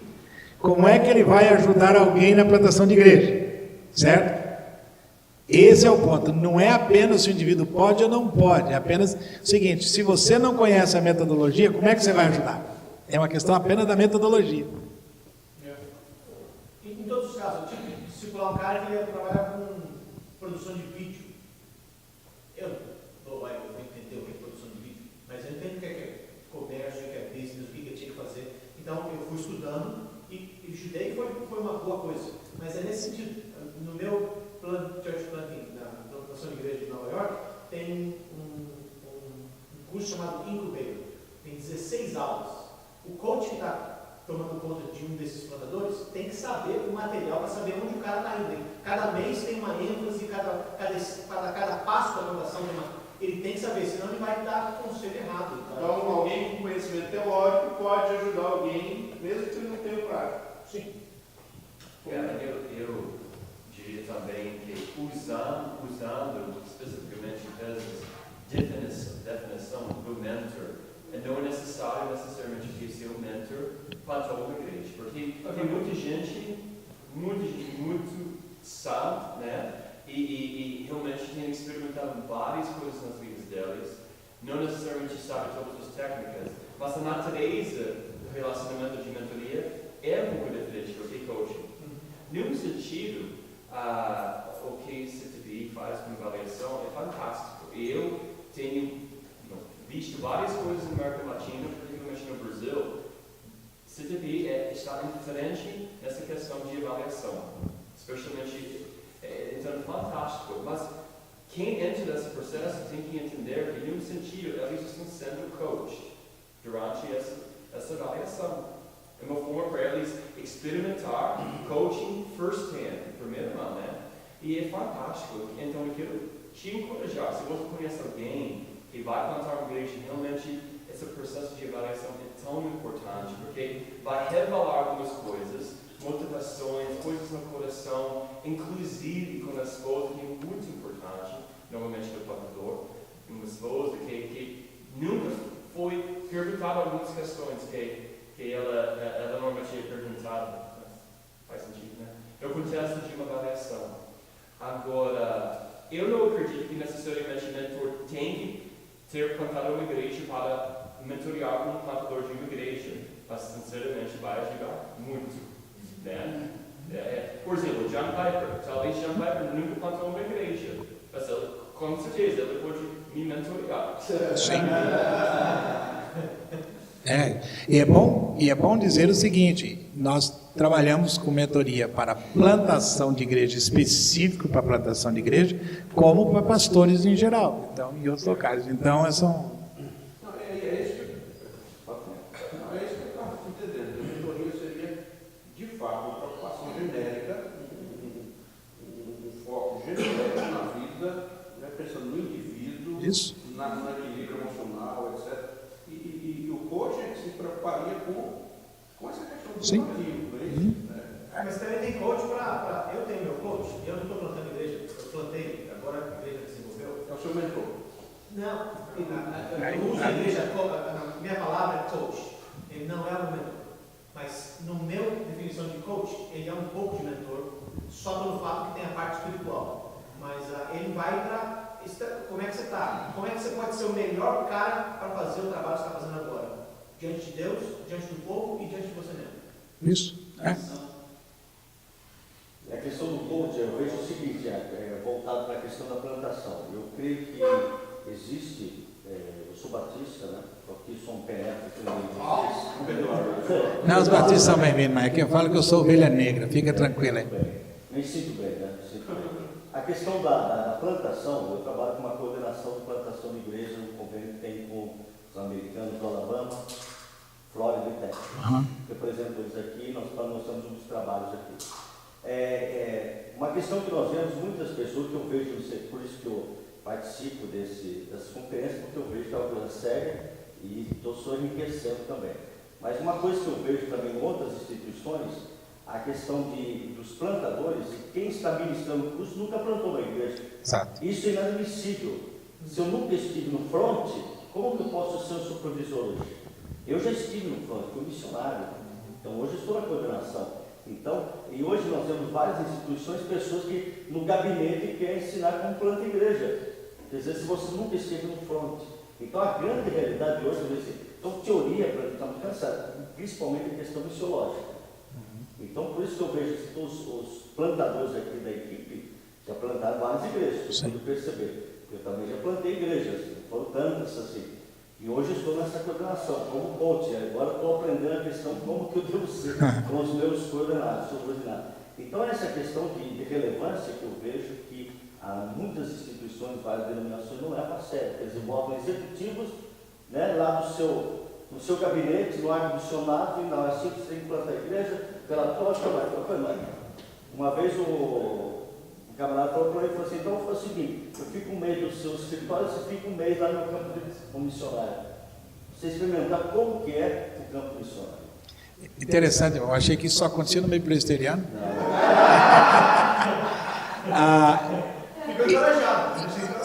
como é que ele vai ajudar alguém na plantação de igreja, certo? Esse é o ponto, não é apenas se o indivíduo pode ou não pode, é apenas o seguinte: se você não conhece a metodologia, como é que você vai ajudar? É uma questão apenas da metodologia. Em todos os casos, eu tive que discipular um cara que ia trabalhar com produção de vídeo. Eu vou entender o que é produção de vídeo, mas eu entendo o que é comércio, o que é business, o que eu tinha que fazer. Então, eu fui estudando e estudei, foi uma boa coisa. Mas é nesse sentido. No meu plano Church Planting, na plantação de igreja de Nova York, tem um curso chamado Incubator. Tem 16 aulas. O coach que está tomando conta de um desses plantadores tem que saber o material para saber onde o cara está indo. Cada mês tem uma ênfase, cada passo da plantação ele tem que saber, senão ele vai dar conselho errado. Então, alguém com conhecimento teórico pode ajudar alguém, mesmo que ele não tenha prática. Sim. Eu diria também que usando especificamente definição do mentor, não é necessariamente que seu mentor plantou uma igreja, porque tem muita gente muito sabe, né? E realmente tem experimentado várias coisas nas vidas deles, não necessariamente sabe todas as técnicas, mas a natureza do relacionamento de mentoria é um pouco diferente do que coaching. Num sentido, o que o CTPI faz com avaliação é fantástico. Eu tenho visto várias coisas na América Latina, particularmente no Brasil. CTPI está diferente nessa questão de avaliação, especialmente. Então, é fantástico, mas quem entra nesse processo tem que entender que, em um sentido, eles estão sendo coach durante essa avaliação. É uma forma para eles experimentar coaching first hand, em primeira mão, né? E é fantástico. Então, eu quero te encorajar, se você conhece alguém que vai plantar uma igreja, realmente esse processo de avaliação é tão importante, porque vai revelar algumas coisas, motivações, coisas no coração, inclusive com a esposa, que é muito importante, normalmente do plantador, uma esposa que nunca foi perguntada algumas questões que ela normalmente é perguntada, faz sentido, né? No contexto de uma avaliação. Agora, eu não acredito que necessariamente o mentor tem que ter plantado uma igreja para mentorear um plantador de uma igreja, mas sinceramente vai ajudar muito. Né? Por exemplo, John Piper, talvez John Piper nunca plantou uma igreja, mas ele, com certeza ele pode me mentorear. Sim. E é bom dizer o seguinte: nós trabalhamos com mentoria para plantação de igreja, específico para plantação de igreja, como para pastores em geral, então, em outros locais. Então, é isso que eu estava entendendo. A mentoria seria, de fato, uma preocupação genérica, um foco genérico na vida, né, pensando no indivíduo, Isso. no equilíbrio emocional, etc. E o coach é que se preocuparia com essa questão do plantio, não é isso? Mas também tem coach para. Eu tenho meu coach, eu não estou plantando igreja, eu plantei, agora a igreja desenvolveu. É o seu mentor. Não, eu uso a igreja, a minha palavra é coach, ele não é um mentor. Mas, no meu definição de coach, ele é um pouco de mentor, só pelo fato que tem a parte espiritual. Mas ele vai para. Como é que você está? Como é que você pode ser o melhor cara para fazer o trabalho que você está fazendo agora? Diante de Deus, diante do povo e diante de você mesmo. Isso. A questão do coach, eu vejo o seguinte, voltado para a questão da plantação. Eu creio que existe, eu sou batista, né? Aqui sou um penetra que Não, os batistas são bem-vindos, mas aqui eu falo que eu sou ovelha negra, fica tranquilo aí. Me sinto bem, né? Me sinto bem. A questão da plantação, eu trabalho com uma coordenação de plantação de igreja, um convênio que tem com os americanos do Alabama, Flórida e Texas. Represento eles aqui, nós estamos uns trabalhos aqui. Uma questão que nós vemos muitas pessoas, que eu vejo, por isso que eu participo dessas conferências, porque eu vejo que é uma coisa séria e estou só enriquecendo também. Mas uma coisa que eu vejo também em outras instituições, a questão dos plantadores, quem está ministrando o curso nunca plantou uma igreja. Exato. Isso é inadmissível. Se eu nunca estive no front, Como que eu posso ser um supervisor hoje? Eu já estive no front, fui missionário, então hoje eu estou na coordenação. Então, e hoje nós temos várias instituições, pessoas que no gabinete querem ensinar como planta igreja. Quer dizer, se você nunca esteve no front. Então a grande realidade hoje é então teoria para estar muito cansado, principalmente a questão missiológica. Então por isso que eu vejo que os plantadores aqui da equipe já plantaram várias igrejas, para perceber. Eu também já plantei igrejas, foram tantas assim. E hoje eu estou nessa coordenação, como coach. Agora estou aprendendo a questão de como que eu devo ser com os meus coordenados, subordinados. Então essa questão de relevância que eu vejo que muitas instituições, várias denominações não levam a sério. Eles botam executivos, né, lá no seu gabinete, no ar-condicionado, e não, assim que você tem que plantar a igreja, relatório, trabalho. Uma vez o camarada falou para ele, falou assim, então foi o seguinte, eu fico um mês no seu escritório, você fica um mês lá no campo missionário. Você experimentar como que é o campo missionário. Interessante, eu achei que isso só acontecia no meio presbiteriano.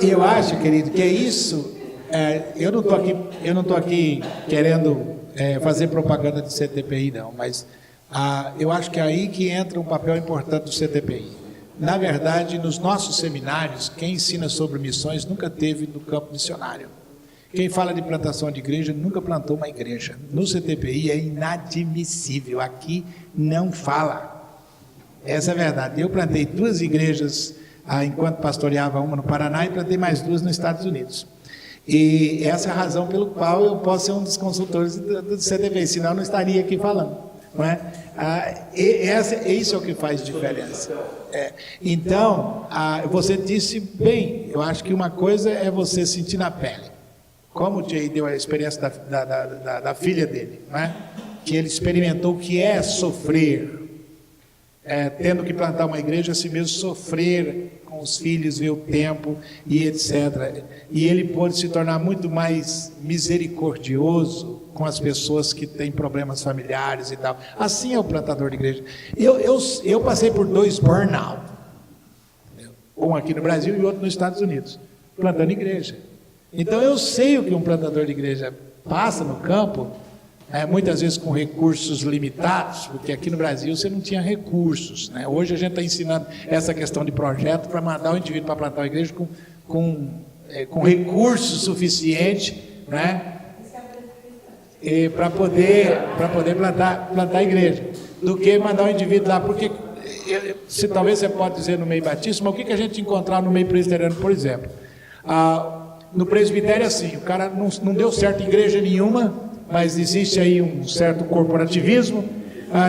Eu acho, querido, que é isso. Eu não estou aqui querendo fazer propaganda de CTPI, não, mas eu acho que é aí que entra um papel importante do CTPI. Na verdade, nos nossos seminários, quem ensina sobre missões nunca teve no campo missionário. Quem fala de plantação de igreja nunca plantou uma igreja. No CTPI é inadmissível, aqui não fala. Essa é a verdade. Eu plantei 2 igrejas enquanto pastoreava uma no Paraná e plantei mais 2 nos Estados Unidos. E essa é a razão pelo qual eu posso ser um dos consultores do CTPI, senão eu não estaria aqui falando. Não é? Isso é o que faz diferença. Então, você disse bem, eu acho que uma coisa é você sentir na pele, como o Jay deu a experiência da filha dele, não é? Que ele experimentou o que é sofrer, tendo que plantar uma igreja, assim mesmo sofrer com os filhos, ver o tempo e etc. E ele pôde se tornar muito mais misericordioso com as pessoas que têm problemas familiares e tal. Assim é o plantador de igreja. Eu passei por 2 burnout, um aqui no Brasil e outro nos Estados Unidos, plantando igreja. Então eu sei o que um plantador de igreja passa no campo, muitas vezes com recursos limitados, porque aqui no Brasil você não tinha recursos, né? Hoje a gente está ensinando essa questão de projeto para mandar o indivíduo para plantar uma igreja com recursos suficientes, né? Para poder plantar a igreja, do que mandar o indivíduo lá, porque talvez você pode dizer no meio batista, mas o que a gente encontrar no meio presbiteriano, por exemplo? No presbitério, assim, o cara não deu certo em igreja nenhuma, mas existe aí um certo corporativismo,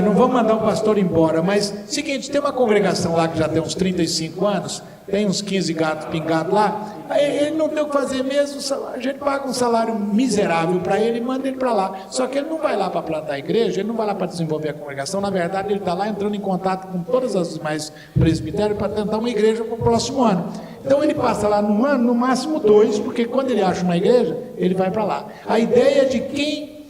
não vamos mandar o pastor embora, mas, seguinte, tem uma congregação lá que já tem uns 35 anos, tem uns 15 gatos pingados lá, ele não tem o que fazer mesmo, a gente paga um salário miserável para ele e manda ele para lá, só que ele não vai lá para plantar a igreja, ele não vai lá para desenvolver a congregação, na verdade ele está lá entrando em contato com todas as demais presbitérios para tentar uma igreja para o próximo ano. Então ele passa lá num ano, no máximo 2, porque quando ele acha uma igreja, ele vai para lá. A ideia de quem,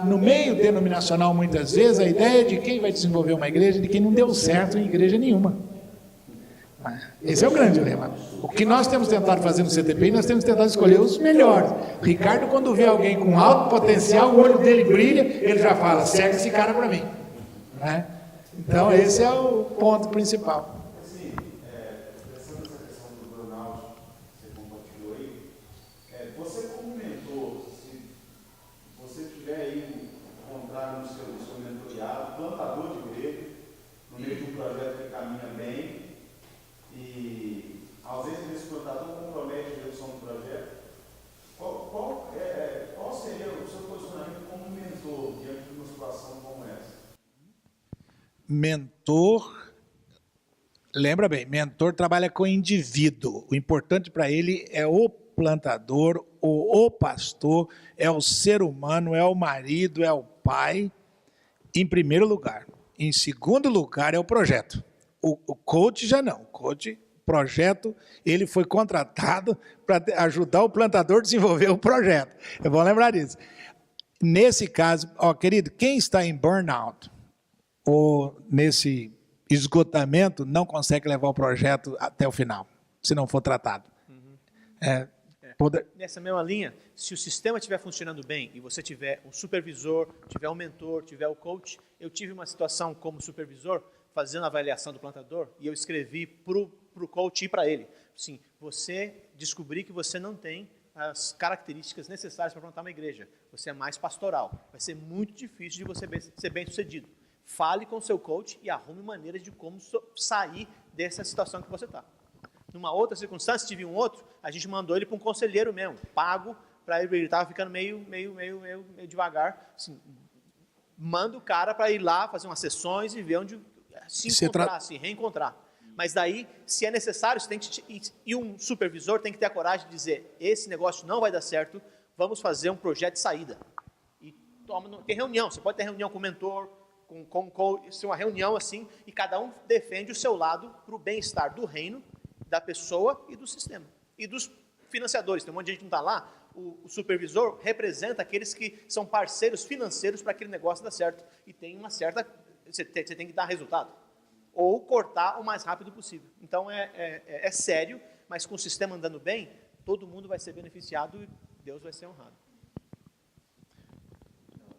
no meio denominacional muitas vezes, a ideia de quem vai desenvolver uma igreja, de quem não deu certo em igreja nenhuma. Esse é o grande dilema. O que nós temos tentado fazer no CTPI, nós temos tentado escolher os melhores. Ricardo, quando vê alguém com alto potencial, o olho dele brilha, ele já fala, segue esse cara para mim. Né? Então esse é o ponto principal. Sim, pensando nessa questão do burnout que você compartilhou aí, você como mentor, se você tiver aí encontrar no seu mentoriado, plantador de igreja, no meio de um projeto que caminha bem, e a ausência desse plantador compromete a execução do projeto, qual seria o seu posicionamento como mentor diante de uma situação como essa? Mentor, lembra bem, mentor trabalha com indivíduo. O importante para ele é o plantador, o pastor, é o ser humano, é o marido, é o pai, em primeiro lugar. Em segundo lugar é o projeto. O coach já não. O coach, projeto, ele foi contratado para ajudar o plantador a desenvolver o projeto. É bom lembrar disso. Nesse caso, querido, quem está em burnout, ou nesse esgotamento, não consegue levar o projeto até o final, se não for tratado. Nessa mesma linha, se o sistema estiver funcionando bem e você tiver um supervisor, tiver um mentor, tiver o coach, eu tive uma situação como supervisor, fazendo a avaliação do plantador, e eu escrevi para o coach e para ele, assim, você descobrir que você não tem as características necessárias para plantar uma igreja, você é mais pastoral, vai ser muito difícil de você ser bem sucedido. Fale com o seu coach e arrume maneiras de como sair dessa situação que você está. Numa outra circunstância, tive um outro, a gente mandou ele para um conselheiro mesmo, pago, para ele estava ficando meio devagar, assim, manda o cara para ir lá, fazer umas sessões e ver onde se encontrar, se reencontrar. Mas daí, se é necessário, você tem que, e um supervisor tem que ter a coragem de dizer, esse negócio não vai dar certo, vamos fazer um projeto de saída. E tem reunião, você pode ter reunião com o mentor, com uma reunião assim, e cada um defende o seu lado para o bem-estar do reino, da pessoa e do sistema. E dos financiadores, tem um monte de gente que não está lá, o supervisor representa aqueles que são parceiros financeiros para aquele negócio dar certo. E tem uma certa... Você tem que dar resultado. Ou cortar o mais rápido possível. Então, é sério, mas com o sistema andando bem, todo mundo vai ser beneficiado e Deus vai ser honrado.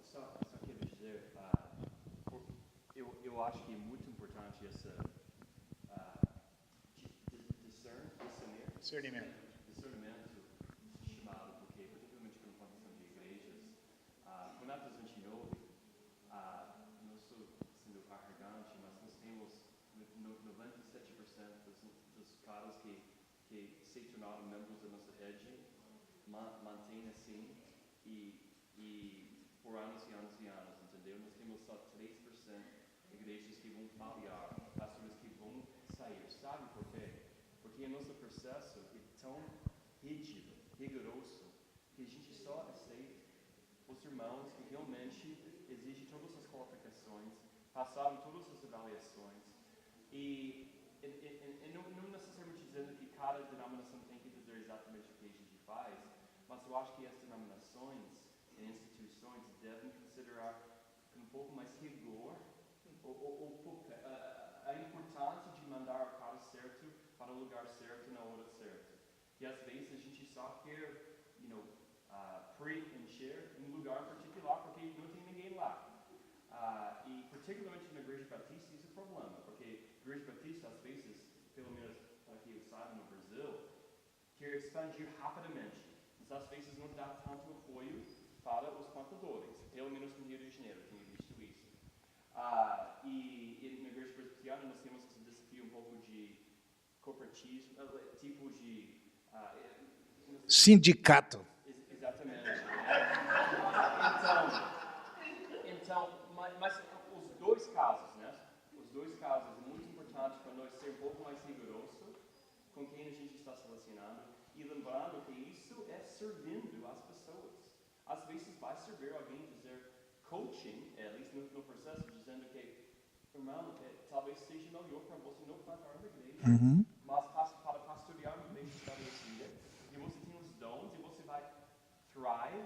Só quero dizer, eu acho que é muito importante essa discernimento chamado, porque particularmente com a plantação de igrejas, quando a gente ouve, não estou sendo arrogante, mas nós temos 97% dos caras que se tornaram membros da nossa rede mantêm assim e por anos e anos e anos, entendeu? Nós temos só 3% de igrejas que vão falhar, pastores que vão sair. Sabe por quê? Porque o nosso processo é tão rígido, rigoroso, que a gente só aceita os irmãos que realmente exigem todas as qualificações, passaram todas as avaliações, e não necessariamente dizendo que cada denominação tem que dizer exatamente o que a gente faz, mas eu acho que as denominações e instituições devem considerar com um pouco mais rigor a importância de mandar o cara certo para o lugar certo na hora certa. E às vezes a gente só quer, preencher um lugar particular porque não tem ninguém lá. E particularmente na Igreja Batista isso é um problema, porque a Igreja Batista às vezes, pelo menos aqui eu saiba no Brasil, quer expandir rapidamente, mas às vezes não dá tanto apoio para os plantadores, pelo menos no Rio de Janeiro, eu tenho visto isso. E na Igreja Presbiteriana nós temos esse desafio um pouco de corporatismo, tipo de... sindicato. Exatamente. Mas os dois casos, né? Os dois casos é muito importante para nós ser um pouco mais rigoroso com quem a gente está selecionando e lembrando que isso é servindo as pessoas. Às vezes vai servir alguém dizer coaching, at least no processo, dizendo que, irmão, talvez seja melhor para você não plantar uma igreja, mas para pastorear uma igreja estabelecida, e você tem os dons e você vai thrive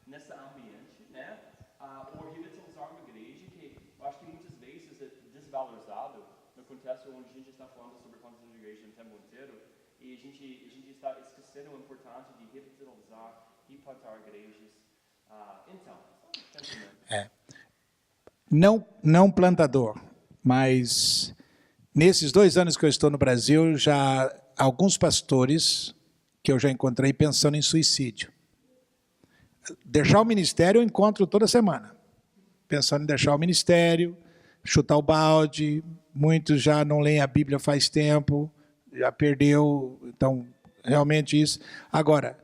nesse ambiente, né? Ou revitalizar uma igreja que eu acho que muitas vezes é desvalorizado no contexto onde a gente está falando sobre a plantação de igreja no tempo inteiro, e a gente está esquecendo o importante de revitalizar e plantar igrejas. Não plantador, mas nesses 2 anos que eu estou no Brasil, já alguns pastores que eu já encontrei pensando em suicídio. Deixar o ministério eu encontro toda semana, pensando em deixar o ministério, chutar o balde, muitos já não leem a Bíblia faz tempo, já perdeu, então realmente isso. Agora,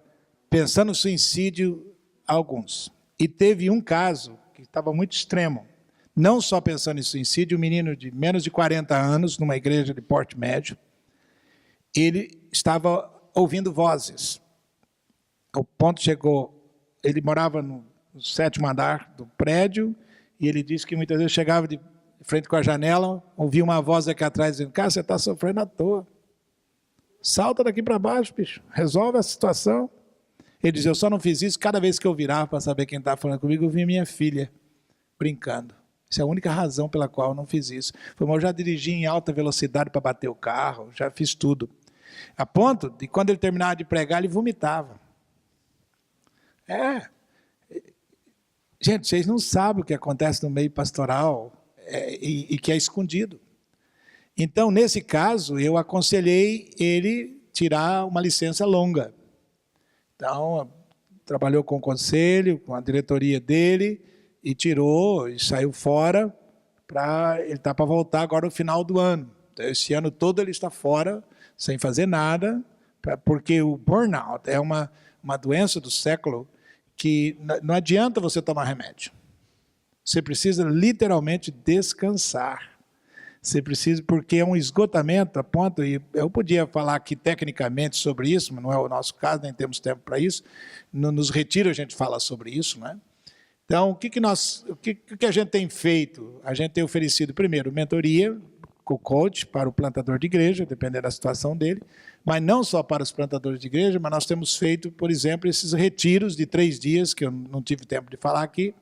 pensando no suicídio, alguns. E teve um caso que estava muito extremo, não só pensando em suicídio, um menino de menos de 40 anos, numa igreja de porte médio, ele estava ouvindo vozes. O ponto chegou, ele morava no 7º andar do prédio, e ele disse que muitas vezes chegava de frente com a janela, ouvia uma voz aqui atrás dizendo, cara, você está sofrendo à toa. Salta daqui para baixo, bicho, resolve a situação. Ele dizia, eu só não fiz isso, cada vez que eu virava para saber quem estava falando comigo, eu vi minha filha brincando. Essa é a única razão pela qual eu não fiz isso. Foi, mas eu já dirigi em alta velocidade para bater o carro, já fiz tudo. A ponto de, quando ele terminava de pregar, ele vomitava. É. Gente, vocês não sabem o que acontece no meio pastoral e que é escondido. Então, nesse caso, eu aconselhei ele tirar uma licença longa. Então, trabalhou com o conselho, com a diretoria dele, e tirou, e saiu fora, ele está para voltar agora no final do ano. Então, esse ano todo ele está fora, sem fazer nada, porque o burnout é uma doença do século que não adianta você tomar remédio. Você precisa literalmente descansar. Você precisa, porque é um esgotamento a ponto, e eu podia falar aqui tecnicamente sobre isso, mas não é o nosso caso, nem temos tempo para isso. Nos retiros a gente fala sobre isso, né? Então, o que a gente tem feito? A gente tem oferecido, primeiro, mentoria com o coach para o plantador de igreja, dependendo da situação dele, mas não só para os plantadores de igreja, mas nós temos feito, por exemplo, esses retiros de 3 dias, que eu não tive tempo de falar aqui,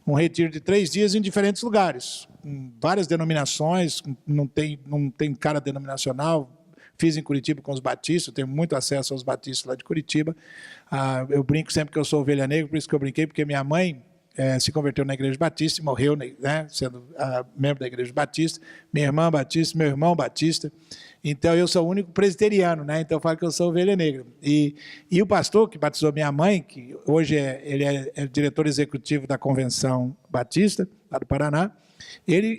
um retiro de 3 dias em diferentes lugares, em várias denominações, não tem cara denominacional. Fiz em Curitiba com os batistas, tenho muito acesso aos batistas lá de Curitiba. Eu brinco sempre que eu sou ovelha negra, por isso que eu brinquei, porque minha mãe se converteu na Igreja Batista e morreu, né, sendo membro da Igreja Batista, minha irmã Batista, meu irmão Batista. Então, eu sou o único presbiteriano, né? Então, eu falo que eu sou ovelha negra. E o pastor que batizou minha mãe, que hoje ele é diretor executivo da Convenção Batista, lá do Paraná, ele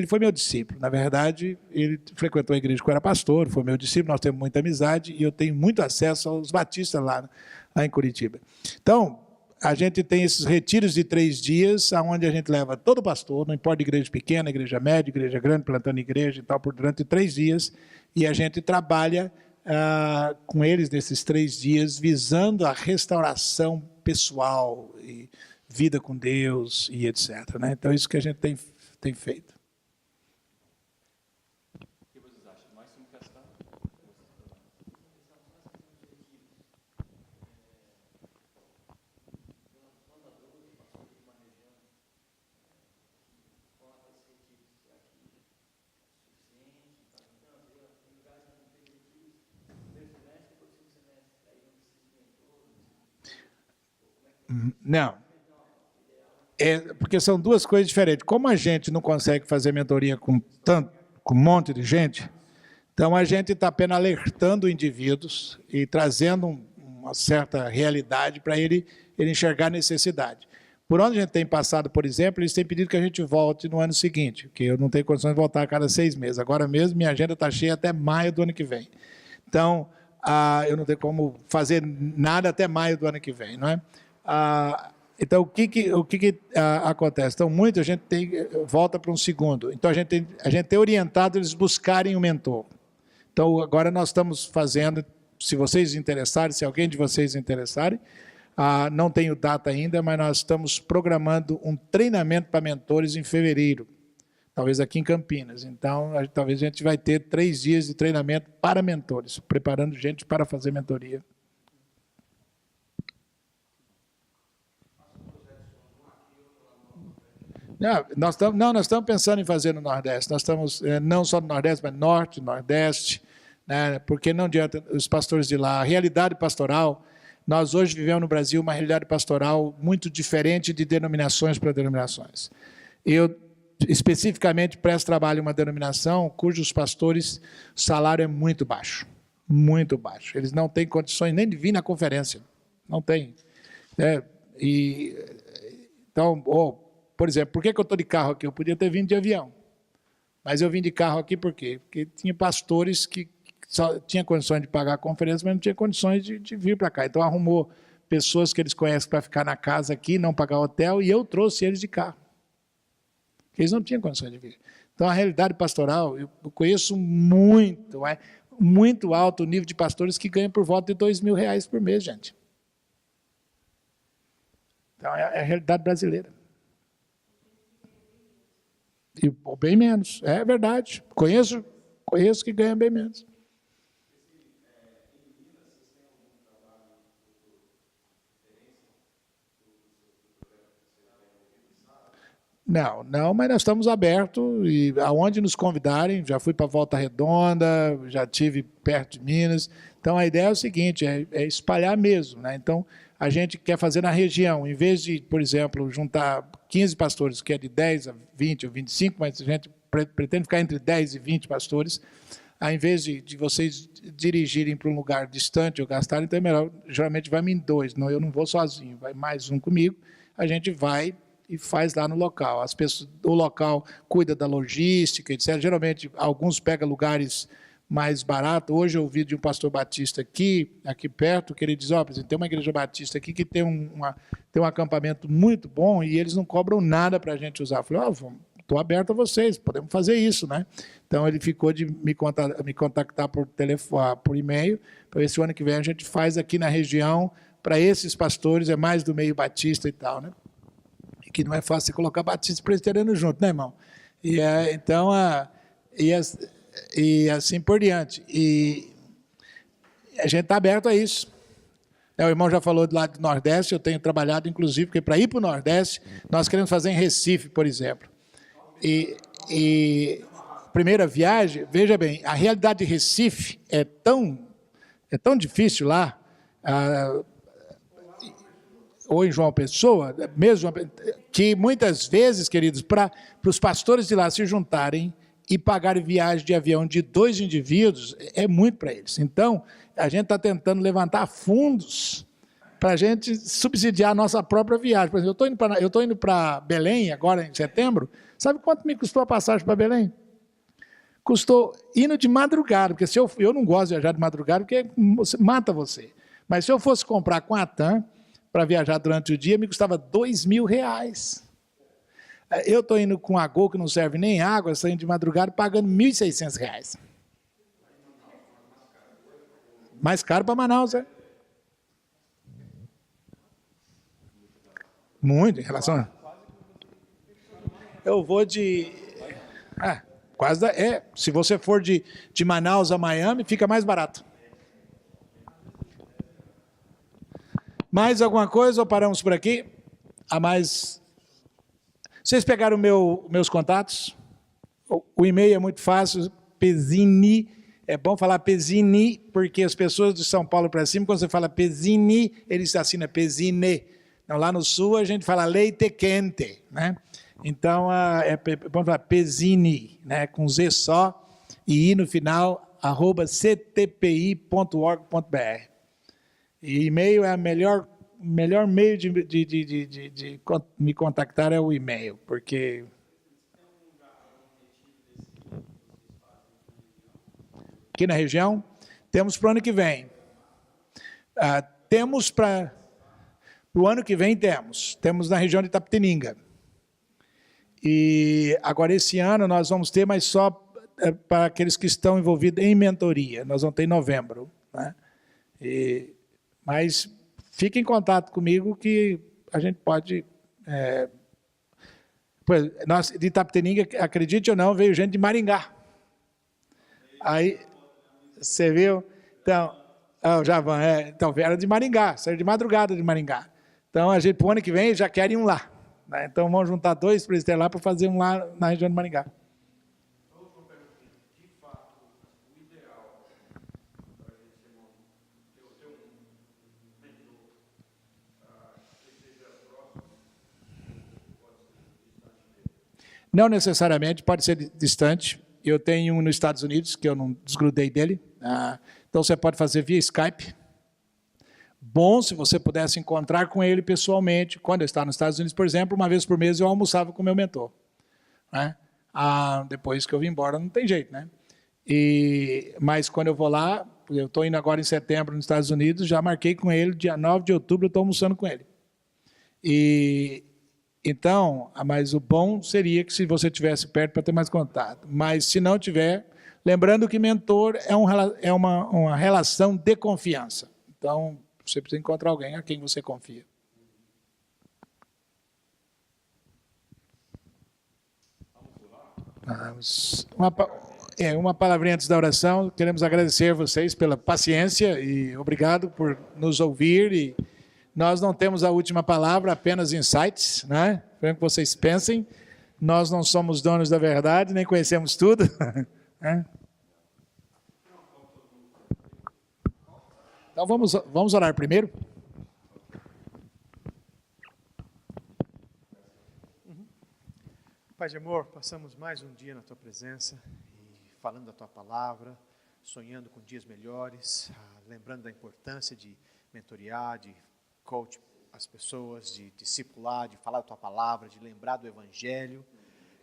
foi meu discípulo. Na verdade, ele frequentou a igreja quando eu era pastor, foi meu discípulo, nós temos muita amizade e eu tenho muito acesso aos batistas lá em Curitiba. Então, a gente tem esses retiros de 3 dias, onde a gente leva todo pastor, não importa igreja pequena, igreja média, igreja grande, plantando igreja e tal, durante 3 dias, e a gente trabalha com eles nesses 3 dias, visando a restauração pessoal, e vida com Deus e etc. Né? Então, isso que a gente tem feito. O que vocês acham? Mais uma questão? Não. Porque são 2 coisas diferentes. Como a gente não consegue fazer mentoria com um monte de gente, então a gente está apenas alertando indivíduos e trazendo uma certa realidade para ele enxergar a necessidade. Por onde a gente tem passado, por exemplo, eles têm pedido que a gente volte no ano seguinte, porque eu não tenho condições de voltar a cada 6 meses. Agora mesmo, minha agenda está cheia até maio do ano que vem. Então, eu não tenho como fazer nada até maio do ano que vem, não é? Então, o que acontece? Então, muita gente volta para um segundo. Então, a gente tem orientado eles buscarem um mentor. Então, agora nós estamos fazendo, se vocês interessarem, se alguém de vocês interessarem, não tenho data ainda, mas nós estamos programando um treinamento para mentores em fevereiro, talvez aqui em Campinas. Então, talvez a gente vai ter 3 dias de treinamento para mentores, preparando gente para fazer mentoria. Nós estamos pensando em fazer no Nordeste. Nós estamos, não só no Nordeste, mas Norte, Nordeste, né? Porque não adianta os pastores de lá. A realidade pastoral, nós hoje vivemos no Brasil uma realidade pastoral muito diferente de denominações para denominações. Eu, especificamente, presto trabalho em uma denominação cujos pastores, o salário é muito baixo. Muito baixo. Eles não têm condições nem de vir na conferência. Não tem. Então, por exemplo, por que eu estou de carro aqui? Eu podia ter vindo de avião. Mas eu vim de carro aqui por quê? Porque tinha pastores que só tinham condições de pagar a conferência, mas não tinha condições de vir para cá. Então, arrumou pessoas que eles conhecem para ficar na casa aqui, não pagar hotel, e eu trouxe eles de carro. Porque eles não tinham condições de vir. Então, a realidade pastoral, eu conheço muito alto o nível de pastores que ganham por volta de R$2.000 por mês, gente. Então, é a realidade brasileira. Ou bem menos, é verdade. Conheço que ganha bem menos. Não, mas nós estamos abertos e aonde nos convidarem, já fui para Volta Redonda, já tive perto de Minas. Então a ideia é o seguinte, é espalhar mesmo, né? Então a gente quer fazer na região, em vez de, por exemplo, juntar 15 pastores, que é de 10 a 20 ou 25, mas a gente pretende ficar entre 10 e 20 pastores, ao invés de vocês dirigirem para um lugar distante ou gastarem, então é melhor, geralmente vai em 2, não, eu não vou sozinho, vai mais um comigo, a gente vai e faz lá no local. As pessoas do local cuidam da logística, etc. Geralmente, alguns pegam lugares mais baratos. Hoje eu ouvi de um pastor batista aqui perto, que ele diz, tem uma igreja batista aqui que tem um acampamento muito bom e eles não cobram nada para a gente usar. Eu falei, estou aberto a vocês, podemos fazer isso, né? Então, ele ficou de me contactar por telefone, por e-mail, para ver se o ano que vem a gente faz aqui na região, para esses pastores, é mais do meio batista e tal, né? Que não é fácil você colocar batista e presbiteriano junto, né, irmão? E assim por diante. E a gente está aberto a isso. O irmão já falou do lado do Nordeste, eu tenho trabalhado, inclusive, porque para ir para o Nordeste, nós queremos fazer em Recife, por exemplo. E primeira viagem, veja bem, a realidade de Recife é tão difícil lá, ou em João Pessoa, mesmo, que muitas vezes, queridos, para os pastores de lá se juntarem e pagarem viagem de avião de 2 indivíduos, é muito para eles. Então, a gente está tentando levantar fundos para a gente subsidiar a nossa própria viagem. Por exemplo, eu estou indo para Belém, agora em setembro, sabe quanto me custou a passagem para Belém? Custou indo de madrugada, porque eu não gosto de viajar de madrugada, porque mata você. Mas se eu fosse comprar com a TAM, para viajar durante o dia, me custava R$2.000. Eu estou indo com a Gol, que não serve nem água, saindo de madrugada, pagando R$1.600. Mais caro para Manaus, é? Muito, em relação a... Eu vou de... se você for de Manaus a Miami, fica mais barato. Mais alguma coisa ou paramos por aqui? Vocês pegaram meus contatos? O e-mail é muito fácil, Pezzini, é bom falar Pezzini, porque as pessoas de São Paulo para cima, quando você fala Pezzini, eles assinam Pezzine. Então, lá no sul, a gente fala leite quente, né? Então, é bom falar Pezzini, né? Com Z só, e I no final, @ctpi.org.br. E e-mail é o melhor meio de me contactar é o e-mail, porque... Aqui na região, temos para o ano que vem. Temos para o ano que vem, temos na região de Itapetininga. E agora, esse ano, nós vamos ter, mas só para aqueles que estão envolvidos em mentoria. Nós vamos ter em novembro, né? Mas fique em contato comigo que a gente pode... nós, de Itapetininga, acredite ou não, veio gente de Maringá. Aí, você viu? Então, o Javan, então era de Maringá, saiu de madrugada de Maringá. Então, a gente, para o ano que vem, já querem um lá. Né? Então, vamos juntar 2 presbíteros lá para fazer um lá na região de Maringá. Não necessariamente, pode ser distante. Eu tenho um nos Estados Unidos, que eu não desgrudei dele. Então, você pode fazer via Skype. Bom se você pudesse encontrar com ele pessoalmente. Quando eu estava nos Estados Unidos, por exemplo, uma vez por mês eu almoçava com o meu mentor. Né? Depois que eu vim embora, não tem jeito, né? Mas quando eu vou lá, eu estou indo agora em setembro nos Estados Unidos, já marquei com ele, dia 9 de outubro eu estou almoçando com ele. Então, mas o bom seria que se você estivesse perto para ter mais contato. Mas se não tiver, lembrando que mentor é uma relação de confiança. Então, você precisa encontrar alguém a quem você confia. Uma palavrinha antes da oração. Queremos agradecer a vocês pela paciência e obrigado por nos ouvir. Nós não temos a última palavra, apenas insights, né? Espero que vocês pensem. Nós não somos donos da verdade, nem conhecemos tudo. Então vamos orar primeiro? Pai de amor, passamos mais um dia na Tua presença e falando da Tua palavra, sonhando com dias melhores, lembrando da importância de mentorear, de coach as pessoas, de discipular, de falar da Tua palavra, de lembrar do Evangelho.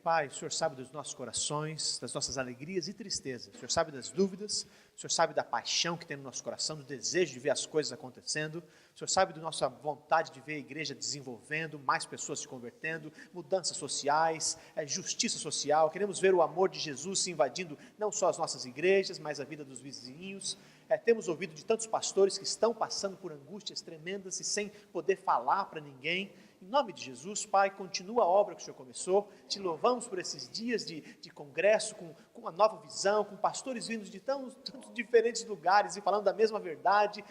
Pai, o Senhor sabe dos nossos corações, das nossas alegrias e tristezas. O Senhor sabe das dúvidas, o Senhor sabe da paixão que tem no nosso coração, do desejo de ver as coisas acontecendo. O Senhor sabe da nossa vontade de ver a igreja desenvolvendo, mais pessoas se convertendo, mudanças sociais, justiça social. Queremos ver o amor de Jesus se invadindo não só as nossas igrejas, mas a vida dos vizinhos. Temos ouvido de tantos pastores que estão passando por angústias tremendas e sem poder falar para ninguém. Em nome de Jesus, Pai, continua a obra que o Senhor começou. Te louvamos por esses dias de congresso, com uma nova visão, com pastores vindos de tantos diferentes lugares e falando da mesma verdade,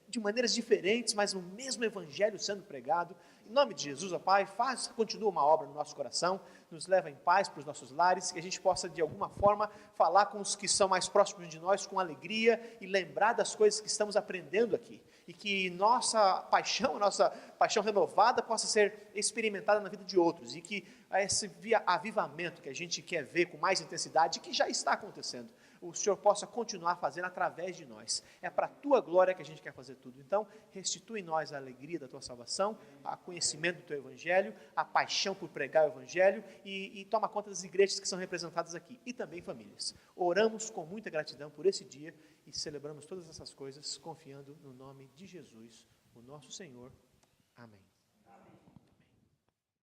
de maneiras diferentes, mas o mesmo evangelho sendo pregado. Em nome de Jesus, ó Pai, continua uma obra no nosso coração, nos leva em paz para os nossos lares, que a gente possa de alguma forma falar com os que são mais próximos de nós com alegria e lembrar das coisas que estamos aprendendo aqui. E que nossa paixão renovada possa ser experimentada na vida de outros. E que esse avivamento que a gente quer ver com mais intensidade, que já está acontecendo, o Senhor possa continuar fazendo através de nós. É para a Tua glória que a gente quer fazer tudo. Então, restitui em nós a alegria da Tua salvação, o conhecimento do Teu Evangelho, a paixão por pregar o Evangelho e toma conta das igrejas que são representadas aqui e também famílias. Oramos com muita gratidão por esse dia e celebramos todas essas coisas confiando no nome de Jesus, o nosso Senhor. Amém.